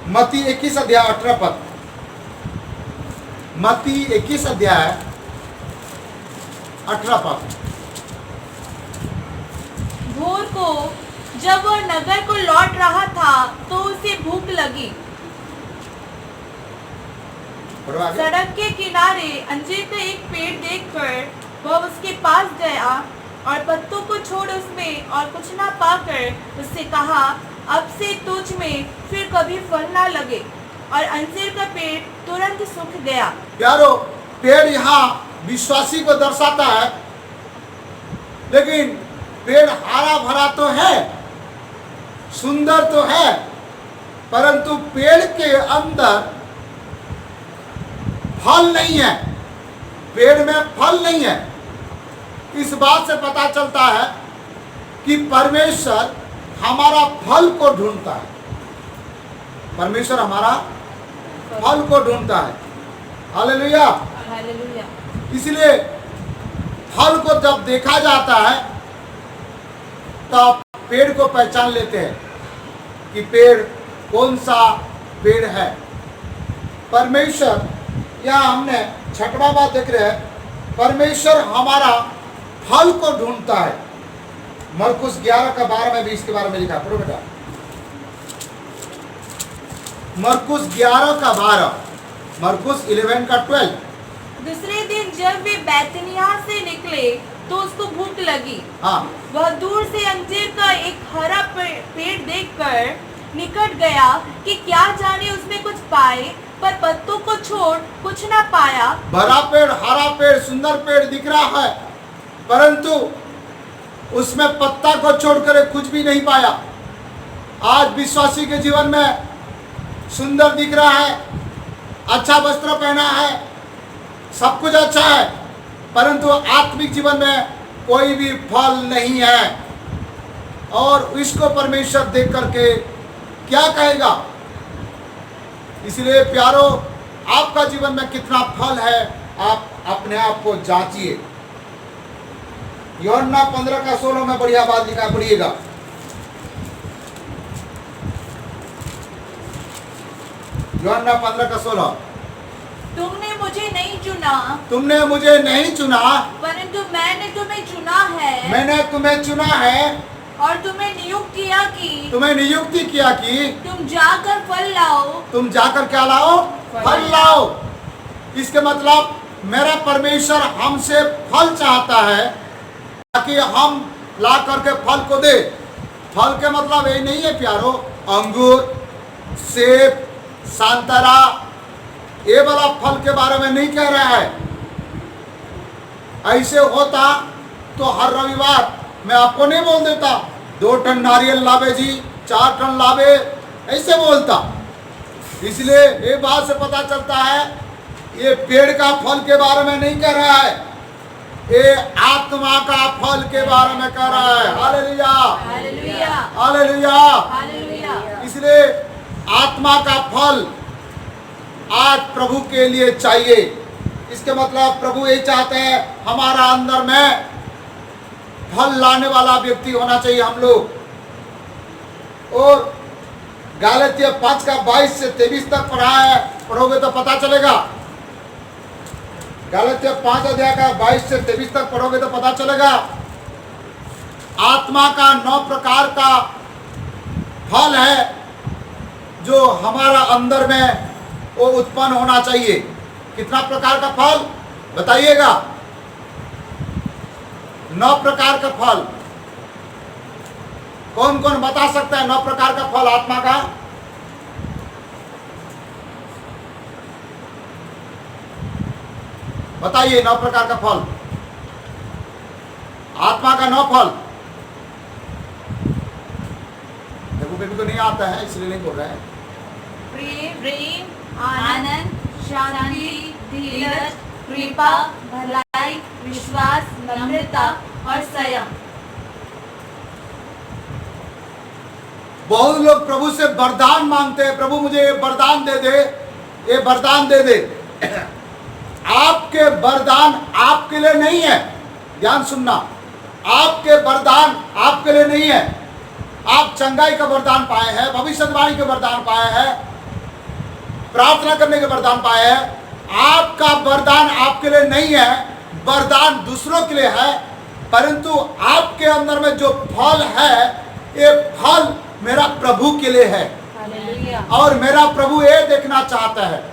A: मत्ती 21 अध्याय 18 पद। मत्ती 21 अध्याय 18 पद।
B: भोर को जब वह नगर को लौट रहा था तो उसे भूख लगी। सड़क के किनारे अंजीर का एक पेड़ देखकर वह उसके पास गया और पत्तों को छोड़ उसमें और कुछ ना पाकर उससे कहा, अब से तुझ में फिर कभी फल ना लगे। और अंजीर का पेड़ तुरंत सूख गया।
A: प्यारो, पेड़ यहाँ विश्वासी को दर्शाता है, लेकिन पेड़ हरा भरा तो है, सुंदर तो है, परंतु पेड़ के अंदर फल नहीं है। पेड़ में फल नहीं है। इस बात से पता चलता है कि परमेश्वर हमारा फल को ढूंढता है। परमेश्वर हमारा फल को ढूंढता है। Hallelujah,
B: hallelujah.
A: इसलिए फल को जब देखा जाता है तब पेड़ को पहचान लेते हैं कि पेड़ कौन सा पेड़ है। परमेश्वर, यहाँ हमने 6वां बात देख रहे हैं, परमेश्वर हमारा फल को ढूंढता है। मरकुस 11 का 12 में भी इसके बारे में लिखा। पढ़ो बेटा, मरकुस 11 का 12, मरकुस 11 का 12।
B: दूसरे दिन जब वे बैतनिय्याह से निकले तो उसको भूख लगी।
A: हाँ,
B: वह दूर से अंजीर का एक हरा पेड़ देखकर निकट गया कि क्या जाने उसमें कुछ पाए, पर पत्तों को छोड़ कुछ ना पाया।
A: बड़ा पेड़, हरा पेड़, सुंदर पेड़ दिख रहा है, परंतु उसमें पत्ता को छोड़कर कुछ भी नहीं पाया। आज विश्वासी के जीवन में सुंदर दिख रहा है, अच्छा वस्त्र पहना है, सब कुछ अच्छा है, परंतु आत्मिक जीवन में कोई भी फल नहीं है। और इसको परमेश्वर देख करके क्या कहेगा? इसलिए प्यारो, आपका जीवन में कितना फल है आप अपने आप को जांचिए। यूहन्ना 15 का 16 में बढ़िया बात लिखा, पढ़िएगा। यूहन्ना 15 का 16।
B: तुमने मुझे नहीं चुना,
A: तुमने मुझे नहीं चुना,
B: परंतु मैंने तुम्हें चुना है।
A: मैंने तुम्हें चुना है
B: और तुम्हें नियुक्ति किया कि तुम जाकर क्या लाओ? फल लाओ।
A: इसके मतलब मेरा परमेश्वर हमसे फल चाहता है ताकि हम ला करके फल को दे। फल के मतलब ये नहीं है प्यारो, अंगूर, सेब, संतरा, ये वाला फल के बारे में नहीं कह रहा है। ऐसे होता तो हर रविवार मैं आपको नहीं बोल देता 2 टन नारियल लावे जी, 4 टन लावे, ऐसे बोलता। इसलिए ये बात से पता चलता है ये पेड़ का फल के बारे में नहीं कह रहा है, ये आत्मा का फल के बारे में कह रहा है। Hallelujah,
B: hallelujah,
A: hallelujah.
B: हालेलुया।
A: इसलिए आत्मा का फल आज प्रभु के लिए चाहिए। इसके मतलब प्रभु ये चाहते हैं हमारा अंदर में फल लाने वाला व्यक्ति होना चाहिए हम लोग। और गलातिया 5 का 22 से 23 तक पढ़ा है, पढ़ोगे तो पता चलेगा। गलातिया 5 अध्याय का 22 से 23 तक पढ़ोगे तो पता चलेगा। आत्मा का 9 प्रकार का फल है जो हमारा अंदर में वो उत्पन्न होना चाहिए। कितना प्रकार का फल बताइएगा? 9 प्रकार का फल। कौन कौन बता सकता है 9 प्रकार का फल आत्मा का? बताइए 9 प्रकार का फल, आत्मा का 9 फल। देखो बेबी को नहीं आता है इसलिए नहीं बोल रहे हैं।
B: प्रेम, आनंद, शांति, धीरज, कृपा, भलाई, विश्वास, नम्रता और संयम।
A: बहुत लोग प्रभु से वरदान मांगते हैं, प्रभु मुझे ये वरदान दे दे, ये वरदान दे दे। आपके वरदान आपके लिए नहीं है, ध्यान सुनना। आपके वरदान आपके लिए नहीं है। आप चंगाई का वरदान पाए हैं, भविष्यवाणी के वरदान पाए हैं, प्रार्थना करने के वरदान पाए हैं। आपका वरदान आपके लिए नहीं है, वरदान दूसरों के लिए है। परंतु आपके अंदर में जो फल है, ये फल मेरा प्रभु के लिए है।
B: हालेलुया।
A: और मेरा प्रभु ये देखना चाहता है।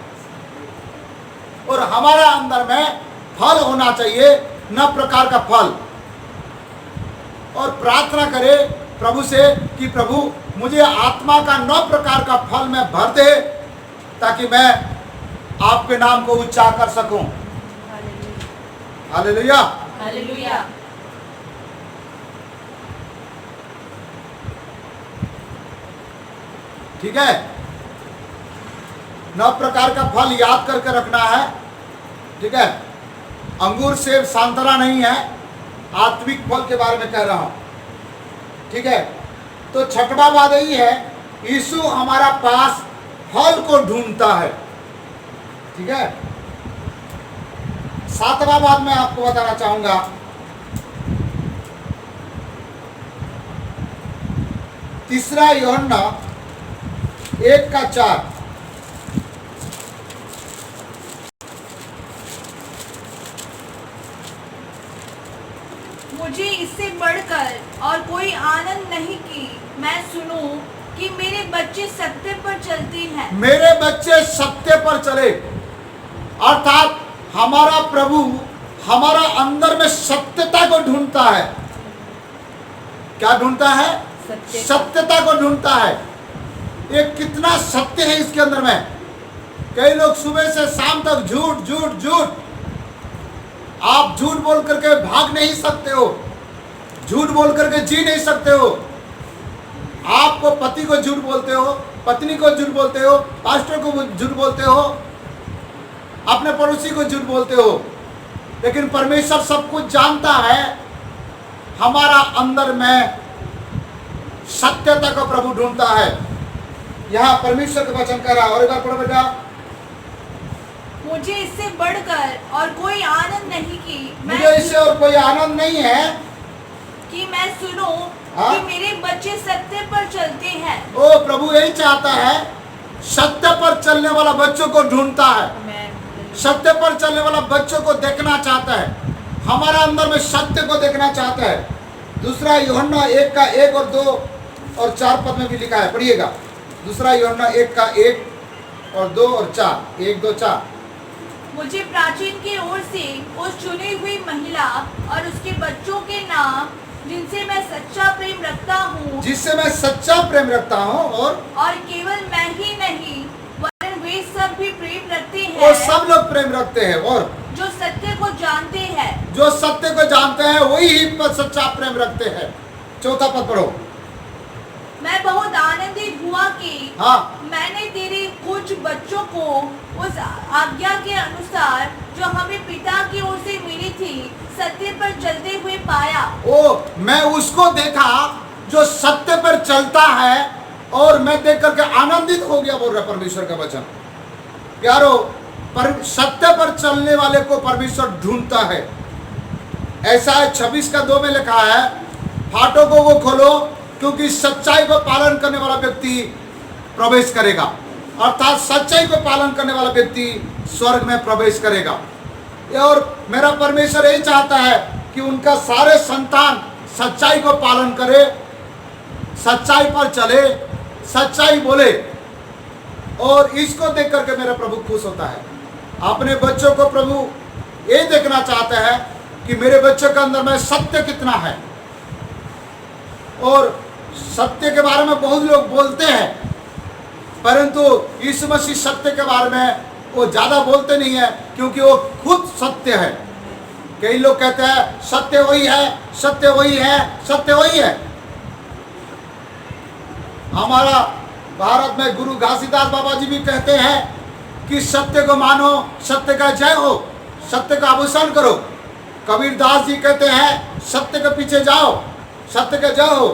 A: और हमारा अंदर में फल होना चाहिए, 9 प्रकार का फल। और प्रार्थना करे प्रभु से कि प्रभु मुझे आत्मा का 9 प्रकार का फल में भर दे ताकि मैं आपके नाम को ऊंचा कर सकूं। Hallelujah,
B: hallelujah.
A: ठीक है। 9 प्रकार का फल याद करके रखना है, ठीक है। अंगूर, सेब, संतरा नहीं है, आत्मिक फल के बारे में कह रहा हूं, ठीक है। तो छठवां बात यही है, यीशु हमारा पास फल को ढूंढता है, ठीक है। 7वां बात मैं आपको बताना चाहूंगा, तीसरा यूहन्ना 1:4।
B: मुझे इससे बढ़कर और कोई आनंद नहीं कि मैं सुनूं कि मेरे बच्चे सत्य पर चलते हैं।
A: मेरे बच्चे सत्य पर चले, अर्थात हमारा प्रभु हमारा अंदर में सत्यता को ढूंढता है। क्या ढूंढता है? सत्यता को ढूंढता है। ये कितना सत्य है इसके अंदर में। कई लोग सुबह से शाम तक झूठ झूठ झूठ, आप झूठ बोल करके भाग नहीं सकते हो, झूठ बोल करके जी नहीं सकते हो। आपको पति को झूठ बोलते हो, पत्नी को झूठ बोलते हो, पास्टर को झूठ बोलते हो, अपने पड़ोसी को झूठ बोलते हो। लेकिन परमेश्वर सब कुछ जानता है। हमारा अंदर में सत्यता को प्रभु ढूंढता है। यहाँ परमेश्वर का वचन कह रहा है। और एक बार पढ़ो बेटा।
B: मुझे इससे बढ़कर और कोई आनंद नहीं कि
A: मुझे इससे और कोई आनंद नहीं है
B: कि मैं सुनूं कि मेरे बच्चे सत्य पर चलते हैं।
A: ओ प्रभु यही चाहता है, सत्य पर चलने वाला बच्चों को ढूंढता है, सत्य पर चलने वाला बच्चों को देखना चाहता है, हमारा अंदर में सत्य को देखना चाहता है। दूसरा यूहन्ना 1 का 1 और 2 और 4 पद में भी लिखा है, पढ़िएगा। दूसरा यूहन्ना 1 का 1 और 2 और 4, 1 2 4।
B: मुझे प्राचीन की ओर से उस चुनी हुई महिला और उसके बच्चों के नाम, जिनसे मैं सच्चा प्रेम रखता हूँ,
A: जिससे मैं सच्चा प्रेम रखता हूँ,
B: और केवल मैं ही नहीं वरन वे सब भी प्रेम रखते
A: वो
B: हैं,
A: सब लोग प्रेम रखते हैं, और
B: जो सत्य को जानते हैं।
A: जो सत्य को जानते हैं वही ही पर सच्चा प्रेम रखते हैं। चौथा पद पढ़ो।
B: मैं बहुत आनंदित हुआ कि
A: हाँ,
B: मैंने तेरे कुछ बच्चों को उस आज्ञा के अनुसार जो हमें पिता की ओर से मिली थी सत्य पर चलते हुए पाया।
A: मैं उसको देखा जो सत्य पर चलता है, और मैं देख करके आनंदित हो गया, बोल रहा परमेश्वर का वचन। प्यारो, सत्य पर चलने वाले को परमेश्वर ढूंढता है। ऐसा है 26 का 2 में लिखा है, फाटकों को खोलो क्योंकि सच्चाई को पालन करने वाला व्यक्ति प्रवेश करेगा, अर्थात सच्चाई को पालन करने वाला व्यक्ति स्वर्ग में प्रवेश करेगा। और मेरा परमेश्वर यही चाहता है कि उनका सारे संतान सच्चाई को पालन करे, सच्चाई पर चले, सच्चाई बोले, और इसको देख करके मेरा प्रभु खुश होता है। अपने बच्चों को प्रभु ये देखना चाहते हैं कि मेरे बच्चों के अंदर में सत्य कितना है। और सत्य के बारे में बहुत लोग बोलते हैं, परंतु यीशु मसीह सत्य के बारे में वो ज्यादा बोलते नहीं है, क्योंकि वो खुद सत्य है। कई लोग कहते हैं सत्य वही है, सत्य वही है, सत्य वही है। हमारा भारत में गुरु घासीदास बाबा जी भी कहते हैं कि सत्य को मानो, सत्य का जय हो, सत्य का आभूषण करो। कबीर दास जी कहते हैं सत्य के पीछे जाओ, सत्य का जय हो।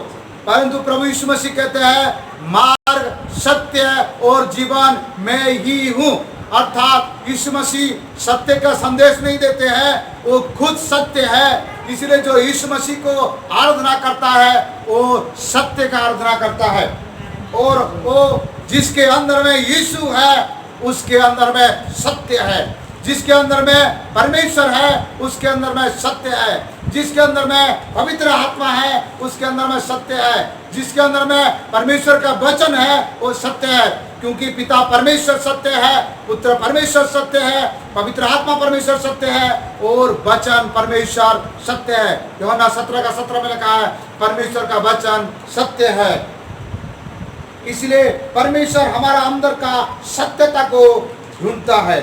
A: परंतु प्रभु यीशु मसीह कहते हैं मार्ग, सत्य और जीवन मैं ही हूँ। अर्थात यीशु मसीह सत्य का संदेश नहीं देते हैं, वो खुद सत्य है। इसलिए जो यीशु मसीह को आराधना करता है वो सत्य का आराधना करता है, और वो जिसके अंदर में यीशु है उसके अंदर में सत्य है। जिसके अंदर में परमेश्वर है उसके अंदर में सत्य है। जिसके अंदर में पवित्र आत्मा है उसके अंदर में सत्य है। जिसके अंदर में परमेश्वर का वचन है वो सत्य है, क्योंकि पिता परमेश्वर सत्य है, पुत्र परमेश्वर सत्य है, पवित्र आत्मा परमेश्वर सत्य है, और वचन परमेश्वर सत्य है। यूहन्ना 17 का 17 में लिखा है परमेश्वर का वचन सत्य है। इसलिए परमेश्वर हमारा अंदर का सत्यता को ढूंढता है।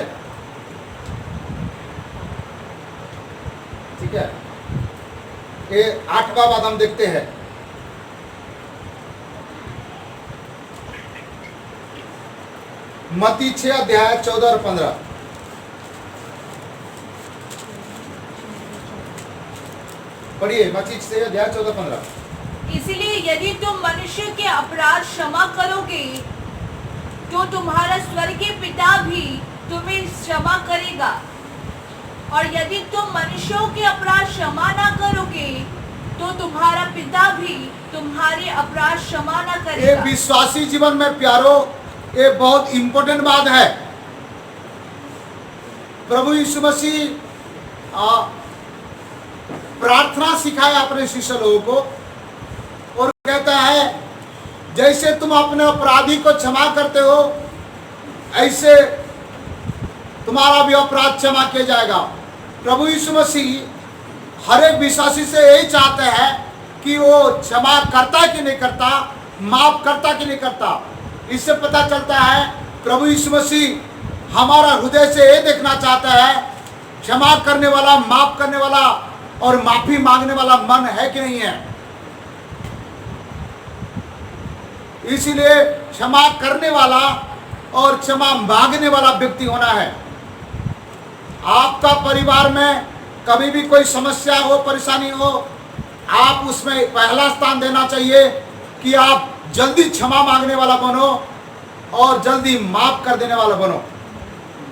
A: ठीक है, ये 8वां बात हम देखते हैं। मत्ती 6 अध्याय 14 और 15। पढ़िए मत्ती 6 अध्याय 14 15।
B: इसलिए यदि तुम मनुष्य के अपराध क्षमा करोगे तो तुम्हारा स्वर्गीय पिता भी तुम्हें क्षमा करेगा, और यदि तुम मनुष्यों के अपराध क्षमा ना करोगे तो तुम्हारा पिता भी तुम्हारे अपराध क्षमा ना
A: ये
B: करेगा।
A: विश्वासी जीवन में प्यारो ये बहुत इंपॉर्टेंट बात है। प्रभु यीशु मसीह प्रार्थना सिखाया अपने शिष्य लोगों को, और कहता है जैसे तुम अपने अपराधी को क्षमा करते हो ऐसे तुम्हारा भी अपराध क्षमा किया जाएगा। प्रभु यीशु मसीह हर एक विश्वासी से यही चाहते हैं कि वो क्षमा करता कि नहीं करता, माफ करता कि नहीं करता। इससे पता चलता है प्रभु यीशु मसीह हमारा हृदय से ये देखना चाहता है क्षमा करने वाला, माफ करने वाला और माफी मांगने वाला मन है कि नहीं है। इसीलिए क्षमा करने वाला और क्षमा मांगने वाला व्यक्ति होना है। आपका परिवार में कभी भी कोई समस्या हो, परेशानी हो, आप उसमें पहला स्थान देना चाहिए कि आप जल्दी क्षमा मांगने वाला बनो और जल्दी माफ कर देने वाला बनो,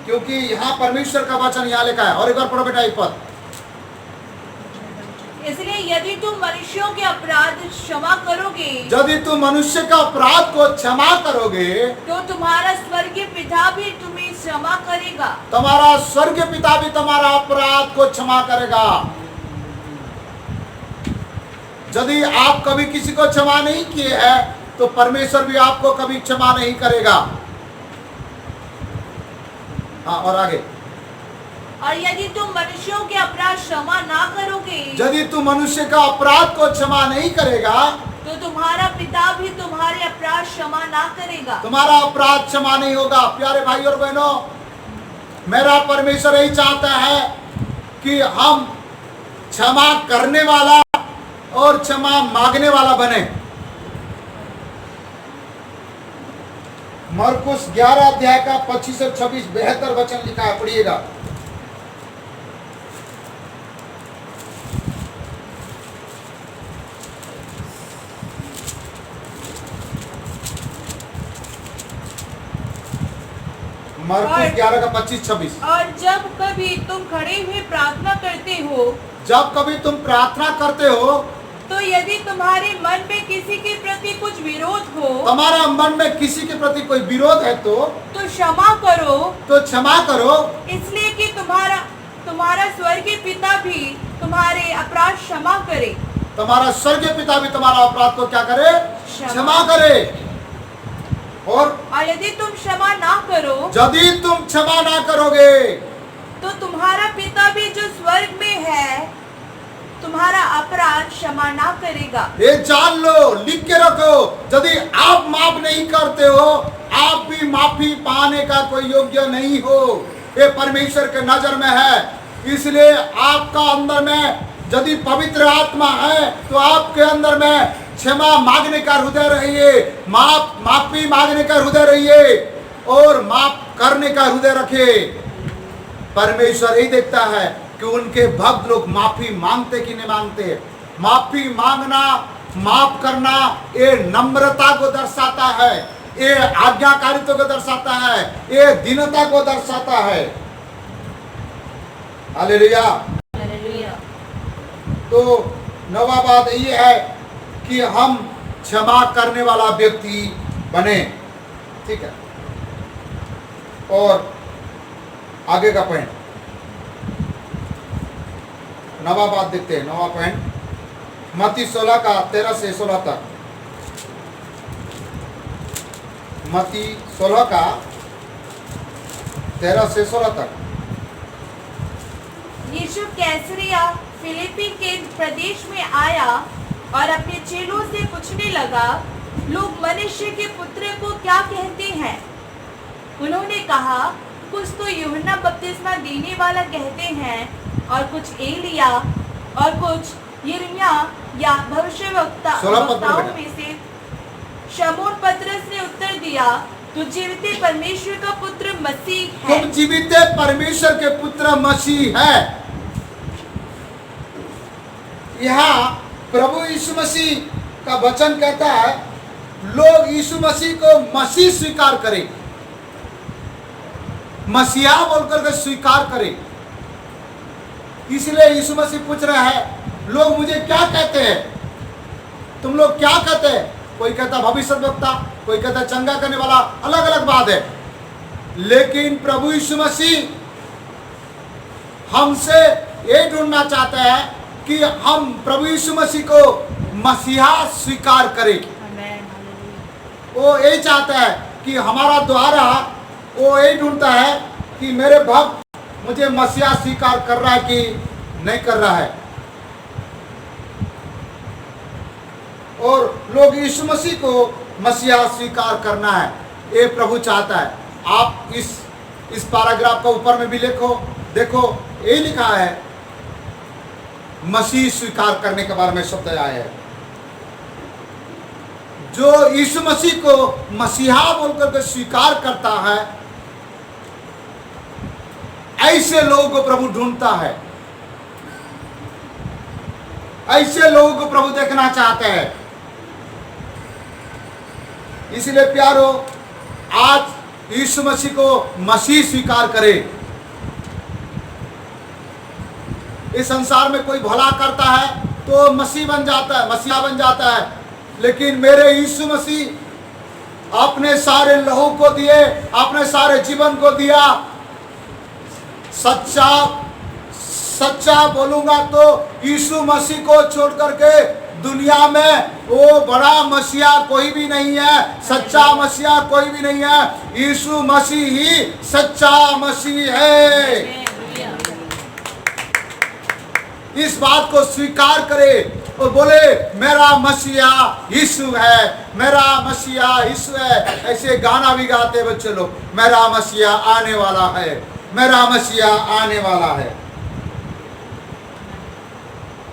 A: क्योंकि यहाँ परमेश्वर का वचन यहाँ लिखा है। और एक बार पढ़ो बेटा एक पद।
B: इसलिए यदि तुम मनुष्यों के अपराध क्षमा करोगे,
A: यदि तुम मनुष्य का अपराध को क्षमा करोगे
B: तो तुम्हारा स्वर्गीय पिता भी तुम्हें क्षमा करेगा।
A: तुम्हारा स्वर्गीय पिता भी तुम्हारा अपराध को क्षमा करेगा। यदि आप कभी किसी को क्षमा नहीं किए हैं तो परमेश्वर भी आपको कभी क्षमा नहीं करेगा। हाँ, और आगे,
B: और यदि तुम मनुष्यों के अपराध क्षमा ना करोगे
A: यदि तू मनुष्य का अपराध को क्षमा नहीं करेगा
B: तो तुम्हारा पिता भी तुम्हारे अपराध क्षमा ना करेगा।
A: तुम्हारा अपराध क्षमा नहीं होगा। प्यारे भाई और बहनों, मेरा परमेश्वर यही चाहता है कि हम क्षमा करने वाला और क्षमा मांगने वाला बने। मरकुस 11 अध्याय का 25 और 26 बेहतर वचन लिखा है, पढ़िएगा। मरकुस 11 का 25-26।
B: और जब कभी तुम खड़े हुए प्रार्थना करते हो,
A: जब कभी तुम प्रार्थना करते हो
B: तो यदि तुम्हारे मन में किसी के प्रति कुछ विरोध हो
A: तुम्हारा मन में किसी के प्रति कोई विरोध है तो
B: क्षमा करो,
A: क्षमा करो,
B: इसलिए कि तुम्हारा स्वर्गीय पिता भी तुम्हारे अपराध क्षमा करे।
A: तुम्हारा स्वर्गीय पिता भी तुम्हारा अपराध को क्या करे? क्षमा करे। और
B: यदि तुम क्षमा ना करो,
A: यदि तुम क्षमा ना करोगे
B: तो तुम्हारा पिता भी जो स्वर्ग में है तुम्हारा अपराध क्षमा ना करेगा।
A: ये जान लो, लिख के रखो, यदि आप माफ नहीं करते हो आप भी माफी पाने का कोई योग्य नहीं हो। ये परमेश्वर के नजर में है। इसलिए आपका अंदर में यदि पवित्र आत्मा है तो आपके अंदर में क्षमा मांगने का हृदय रहिए, माफी मांगने का हृदय रहिए और माफ करने का हृदय रखे। परमेश्वर यही देखता है कि उनके भक्त लोग माफी मांगते कि नहीं मांगते। माफी मांगना, माफ करना ये नम्रता को दर्शाता है, ये आज्ञाकारित्व को दर्शाता है, ये दीनता को दर्शाता है। हालेलुया। तो नवा बात ये है कि हम क्षमा करने वाला व्यक्ति बने, ठीक है। और आगे का पॉइंट, नवा बात देखते हैं। नवा पॉइंट मत्ती 16 का 13 से 16 तक। मत्ती 16 का 13 से 16 तक।
B: यीशु कैसरिया फिलिपी के प्रदेश में आया और अपने चेलों से पूछने लगा, लोग मनुष्य के पुत्र को क्या कहते हैं? उन्होंने कहा, कुछ तो यूहन्ना बपतिस्मा देने वाला कहते हैं, और कुछ एलिया, और कुछ यिर्मयाह या भविष्यवक्ताओं में से। शमौन पतरस ने उत्तर दिया, तू जीवित परमेश्वर का पुत्र मसीह है।
A: तुम जीवित परमेश्वर के पुत्र मसीह है। यहाँ प्रभु यीशु मसीह का वचन कहता है लोग यीशु मसीह को मसीह स्वीकार करें, मसीहा बोलकर के स्वीकार करें। इसलिए यीशु मसीह पूछ रहा है, लोग मुझे क्या कहते हैं? तुम लोग क्या कहते हैं? कोई कहता भविष्यवक्ता, कोई कहता चंगा करने वाला, अलग अलग बात है। लेकिन प्रभु यीशु मसीह हमसे ये ढूंढना चाहता है कि हम प्रभु यीशु मसीह को मसीहा स्वीकार करें। वो यही चाहता है कि हमारा द्वारा वो यही ढूंढता है कि मेरे भक्त मुझे मसीहा स्वीकार कर रहा है कि नहीं कर रहा है। और लोग यीशु मसीह को मसीहा स्वीकार करना है, ये प्रभु चाहता है। आप इस पैराग्राफ का ऊपर में भी देखो ये लिखा है मसीह स्वीकार करने के बारे में शब्द आया है। जो यीशु मसीह को मसीहा बोलकर के स्वीकार करता है, ऐसे लोगों को प्रभु ढूंढता है, ऐसे लोगों को प्रभु देखना चाहते हैं। इसलिए प्यारो, आज यीशु मसीह को मसीह स्वीकार करें। इस संसार में कोई भला करता है तो मसीह बन जाता है, मसीहा बन जाता है। लेकिन मेरे यीशु मसीह अपने सारे लहू को दिए, अपने सारे जीवन को दिया। सच्चा बोलूंगा तो यीशु मसीह को छोड़ करके दुनिया में वो बड़ा मसीहा कोई भी नहीं है, सच्चा मसीहा कोई भी नहीं है। यीशु मसीह ही सच्चा मसीह है। इस बात को स्वीकार करे और बोले मेरा मसीहा यीशु है, मेरा मसीहा यीशु है। ऐसे गाना भी गाते बच्चे लोग, मेरा मसीहा आने वाला है, मेरा मसीहा आने वाला है।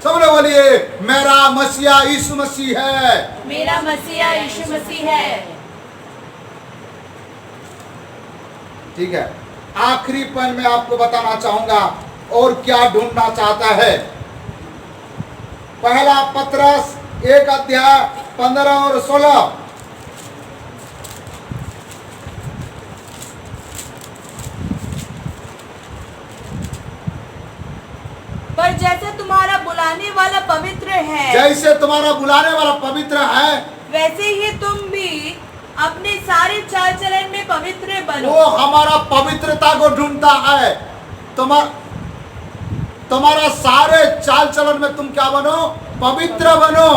A: सब लोग बोलिए मेरा मसीहा यीशु मसीह है,
B: मेरा मसीहा यीशु मसीह है। ठीक है,
A: आखिरी पॉइंट में आपको बताना चाहूंगा और क्या ढूंढना चाहता है। पहला पत्रस 1 अध्याय 15 और 16।
B: पर जैसा तुम्हारा बुलाने वाला पवित्र है,
A: जैसे तुम्हारा बुलाने वाला पवित्र है,
B: वैसे ही तुम भी अपने सारे चाल चलन में पवित्र बनो।
A: वो हमारा पवित्रता को ढूंढता है। तुम्हारा सारे चाल चलन में तुम क्या बनो? पवित्र बनो।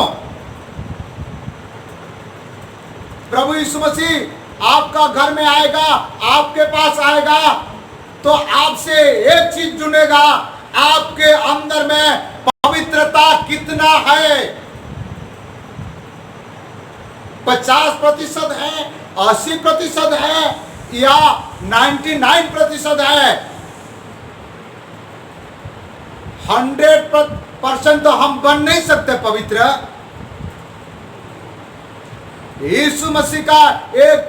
A: प्रभु यीशु मसीह आपका घर में आएगा, आपके पास आएगा तो आपसे एक चीज ढूंढेगा, आपके अंदर में पवित्रता कितना है। 50% है, 80% है या 99% है। 100% तो हम बन नहीं सकते पवित्र। यीशु मसीह का एक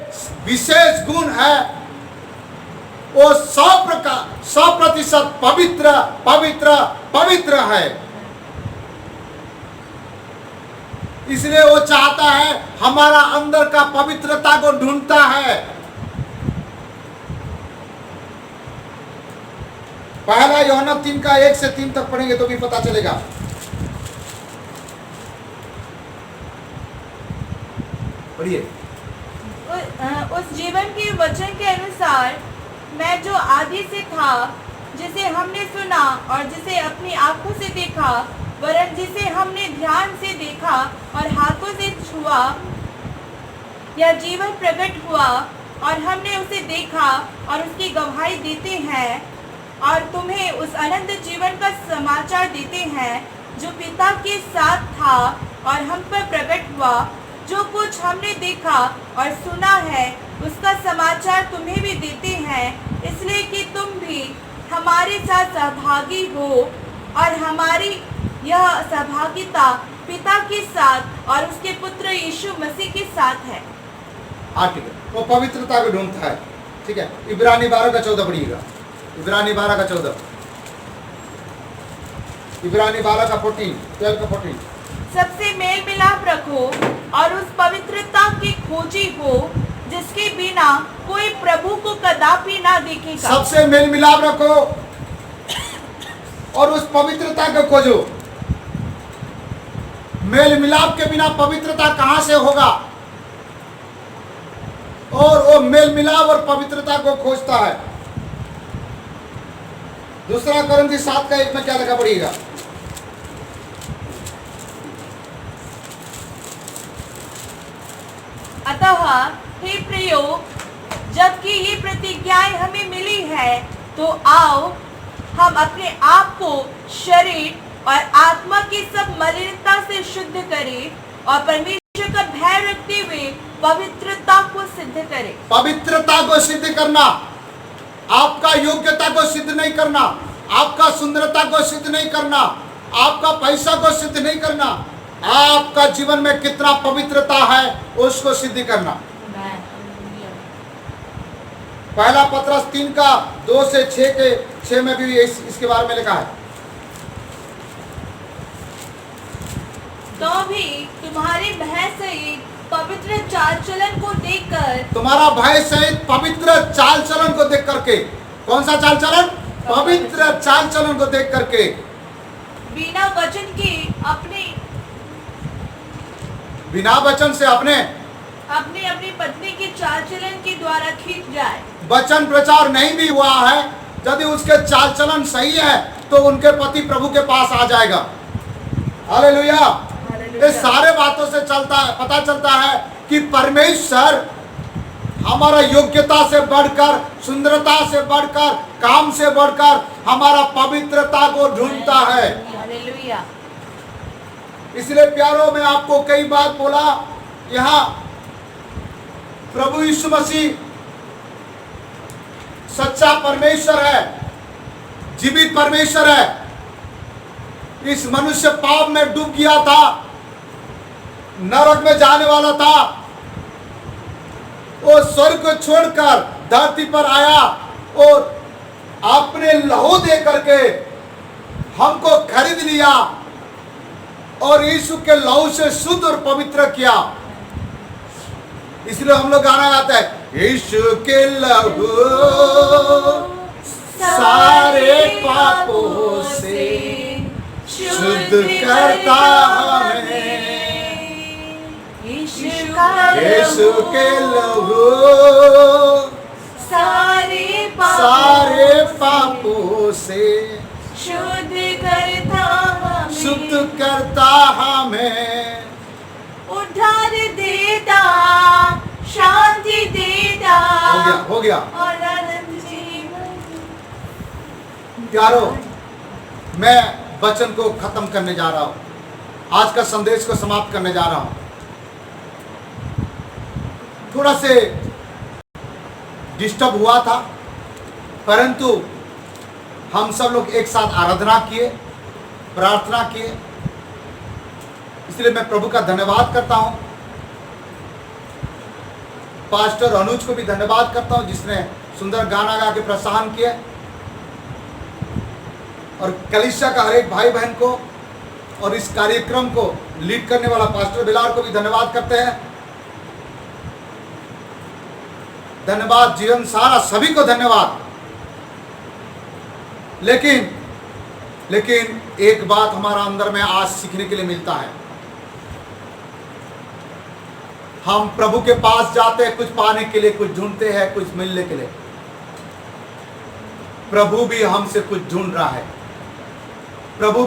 A: विशेष गुण है, वो 100% पवित्र पवित्र पवित्र है। इसलिए वो चाहता है, हमारा अंदर का पवित्रता को ढूंढता है। पहला यूहन्ना 3 का 1 से 3 तक पढ़ेंगे तो भी पता चलेगा। पढ़िए।
B: उस जीवन के वचन के अनुसार मैं जो आदि से था, जिसे हमने सुना और जिसे अपनी आंखों से देखा, वरन जिसे हमने ध्यान से देखा और हाथों से छुआ, यह जीवन प्रकट हुआ और हमने उसे देखा और उसकी गवाही देते हैं और तुम्हें उस अनंत जीवन का समाचार देते हैं जो पिता के साथ था और हम पर प्रकट हुआ। जो कुछ हमने देखा और सुना है उसका समाचार तुम्हें भी देते हैं, इसलिए कि तुम भी हमारे साथ सहभागी हो और हमारी यह सहभागिता पिता के साथ और उसके पुत्र यीशु मसीह के साथ है।
A: हाँ ठीक है, वो पवित्रता को ढूंढता है। ठीक है, इब्रानी 12 का 14 पढ़िएगा। इब्रानी 12 का 14, इब्रानी 12 का 12 का 14।
B: सबसे मेल मिलाप रखो और उस पवित्रता की खोजी हो जिसके बिना कोई प्रभु को कदापि ना देखेगा।
A: सबसे मेल मिलाप रखो और उस पवित्रता को खोजो। मेल मिलाप के बिना पवित्रता कहां से होगा? और वो मेल मिलाप और पवित्रता को खोजता है। दूसरा कोरिन्थी 7 का 1 में क्या लिखा पड़ेगा?
B: अतः हे प्रियो, जबकि ये प्रतिज्ञाएं हमें मिली है, तो आओ हम अपने आप को शरीर और आत्मा की सब मलिनता से शुद्ध करें और परमेश्वर का भय रखते हुए पवित्रता को सिद्ध करें। पवित्रता को सिद्ध करना, आपका योग्यता को सिद्ध नहीं करना, आपका सुंदरता को सिद्ध नहीं करना, आपका पैसा को सिद्ध नहीं करना, आपका जीवन में कितना पवित्रता है उसको सिद्ध करना। पहला पत्रस 3 का 2 से 6 में भी इसके बारे में लिखा है। तो भी तुम्हारे भय सहित पवित्र चाल चलन को देखकर,
A: तुम्हारा भय सहित पवित्र चाल चलन को देख करके, कौन सा चाल चलन? पवित्र चाल चलन को देख करके,
B: बिना वचन के
A: बिना वचन से अपनी
B: पत्नी के चाल चलन के द्वारा खींच जाए।
A: वचन प्रचार नहीं भी हुआ है, यदि उसके चाल चलन सही है तो उनके पति प्रभु के पास आ जाएगा। हालेलुया। ये सारे बातों से पता चलता है कि परमेश्वर हमारा योग्यता से बढ़कर, सुंदरता से बढ़कर, काम से बढ़कर हमारा पवित्रता को ढूंढता है।
B: हालेलुया।
A: इसलिए प्यारो, मैं आपको कई बार बोला, यहाँ प्रभु यीशु मसीह सच्चा परमेश्वर है, जीवित परमेश्वर है। इस मनुष्य पाप में डूब गया था, नरक में जाने वाला था। वो स्वर्ग को छोड़कर धरती पर आया और अपने लहू दे करके हमको खरीद लिया और यीशु के लहू से शुद्ध और पवित्र किया। इसलिए हम लोग गाना गाते हैं, यीशु के लहू सारे पापों से शुद्ध करता हमें। यीशु के लहू
B: सारे
A: पापों से शुद्ध करता हमें।
B: उद्धार देता, शांति देता,
A: हो गया
B: और आनंद जीवन।
A: प्यारो, मैं वचन को खत्म करने जा रहा हूं, आज का संदेश को समाप्त करने जा रहा हूं। थोड़ा से डिस्टर्ब हुआ था, परंतु हम सब लोग एक साथ आराधना किए, प्रार्थना किए। इसलिए मैं प्रभु का धन्यवाद करता हूं। पास्टर अनुज को भी धन्यवाद करता हूं, जिसने सुंदर गाना गा के प्रोत्साहन किया, और कलीसिया का हर एक भाई बहन को और इस कार्यक्रम को लीड करने वाला पास्टर बिलाल को भी धन्यवाद करते हैं। धन्यवाद जीवन सारा, सभी को धन्यवाद। लेकिन एक बात हमारा अंदर में आज सीखने के लिए मिलता है। हम प्रभु के पास जाते हैं कुछ पाने के लिए, कुछ ढूंढते हैं कुछ मिलने के लिए। प्रभु भी हमसे कुछ ढूंढ रहा है। प्रभु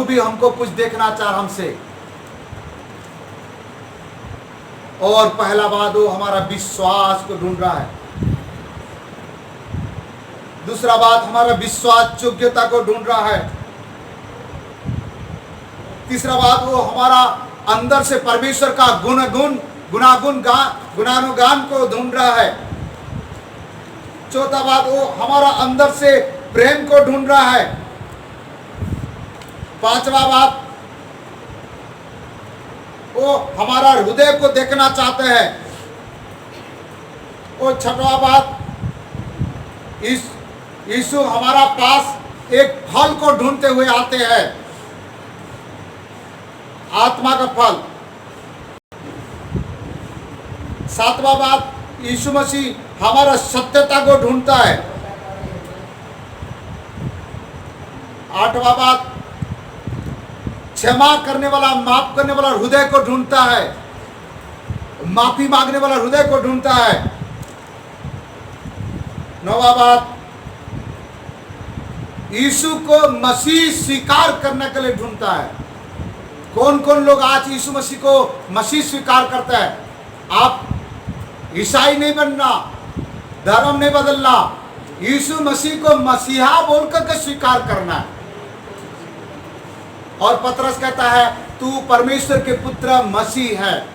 A: भी हमको कुछ देखना चाह हमसे। और पहला बात, वो हमारा विश्वास को ढूंढ रहा है। दूसरा बात, हमारा विश्वास योग्यता को ढूंढ रहा है। तीसरा बात, वो हमारा अंदर से परमेश्वर का गुणानुगान को ढूंढ रहा है। चौथा बात, वो हमारा अंदर से प्रेम को ढूंढ रहा है। पांचवा बात, वो हमारा हृदय को देखना चाहते हैं। और छठवा बात, यीशु हमारा पास एक फल को ढूंढते हुए आते हैं, आत्मा का फल। सातवां बात, यीशु मसीह हमारा सत्यता को ढूंढता है। आठवां बात, क्षमा करने वाला, माफ करने वाला हृदय को ढूंढता है, माफी मांगने वाला हृदय को ढूंढता है। नौवां बात, यीशु को मसीह स्वीकार करने के लिए ढूंढता है। कौन कौन लोग आज यीशु मसीह को मसीह स्वीकार करते हैं? आप ईसाई नहीं बनना, धर्म नहीं बदलना, यीशु मसीह को मसीहा बोलकर के स्वीकार करना है। और पतरस कहता है, तू परमेश्वर के पुत्र मसीह है।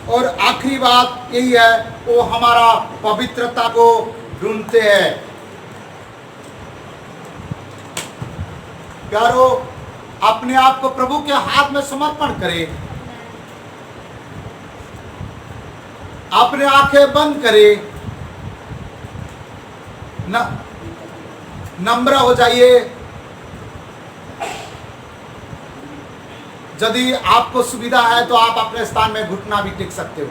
A: और आखिरी बात यही है, वो हमारा पवित्रता को ढूंढते हैं। प्यारो, अपने आप को प्रभु के हाथ में समर्पण करें, अपने आंखें बंद करें, नम्र हो जाइए। यदि आपको सुविधा है तो आप अपने स्थान में घुटना भी टेक सकते हो।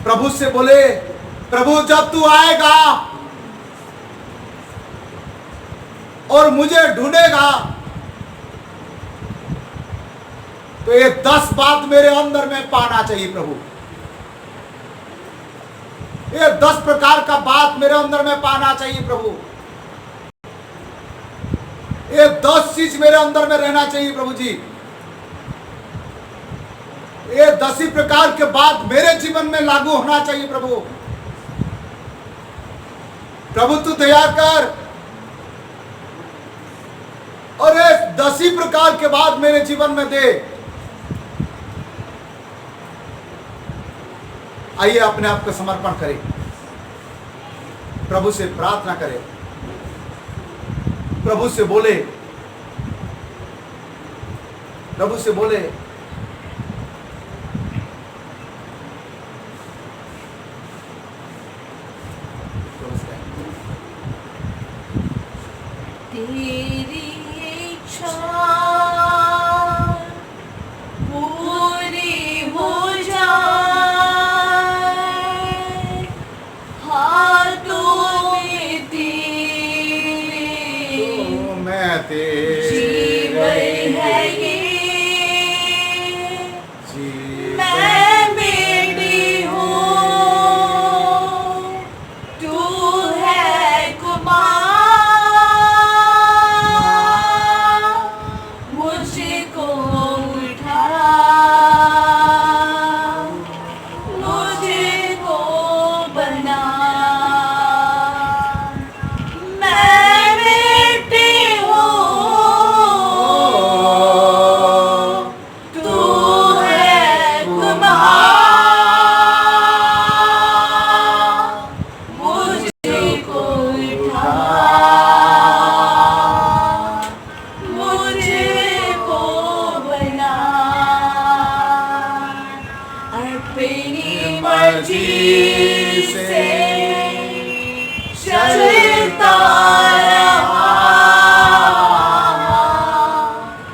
A: प्रभु से बोले, प्रभु जब तू आएगा और मुझे ढूंढेगा तो ये 10 बात मेरे अंदर में पाना चाहिए प्रभु। ये 10 प्रकार का बात मेरे अंदर में पाना चाहिए प्रभु। ये 10 चीज मेरे अंदर में रहना चाहिए प्रभु जी। ये 10 ही प्रकार के बाद मेरे जीवन में लागू होना चाहिए प्रभु। प्रभु तू तैयार कर, और ये 10 ही प्रकार के बाद मेरे जीवन में दे। आइए अपने आप को समर्पण करें, प्रभु से प्रार्थना करें, प्रभु से बोले, प्रभु से बोले।
B: तेरी इच्छा पूरी हो जाए, हाथों में तेरे
A: मैं तेरे
B: जीवन है ये,
A: जीवन
B: मैं बेटी हूँ, तू है कुमार, मुझको उठा, मुझको बना, मैं बेटी हूँ, तू है कुमार, मुझको उठा, मुझको बना, अपनी मर्जी से चलता रहा,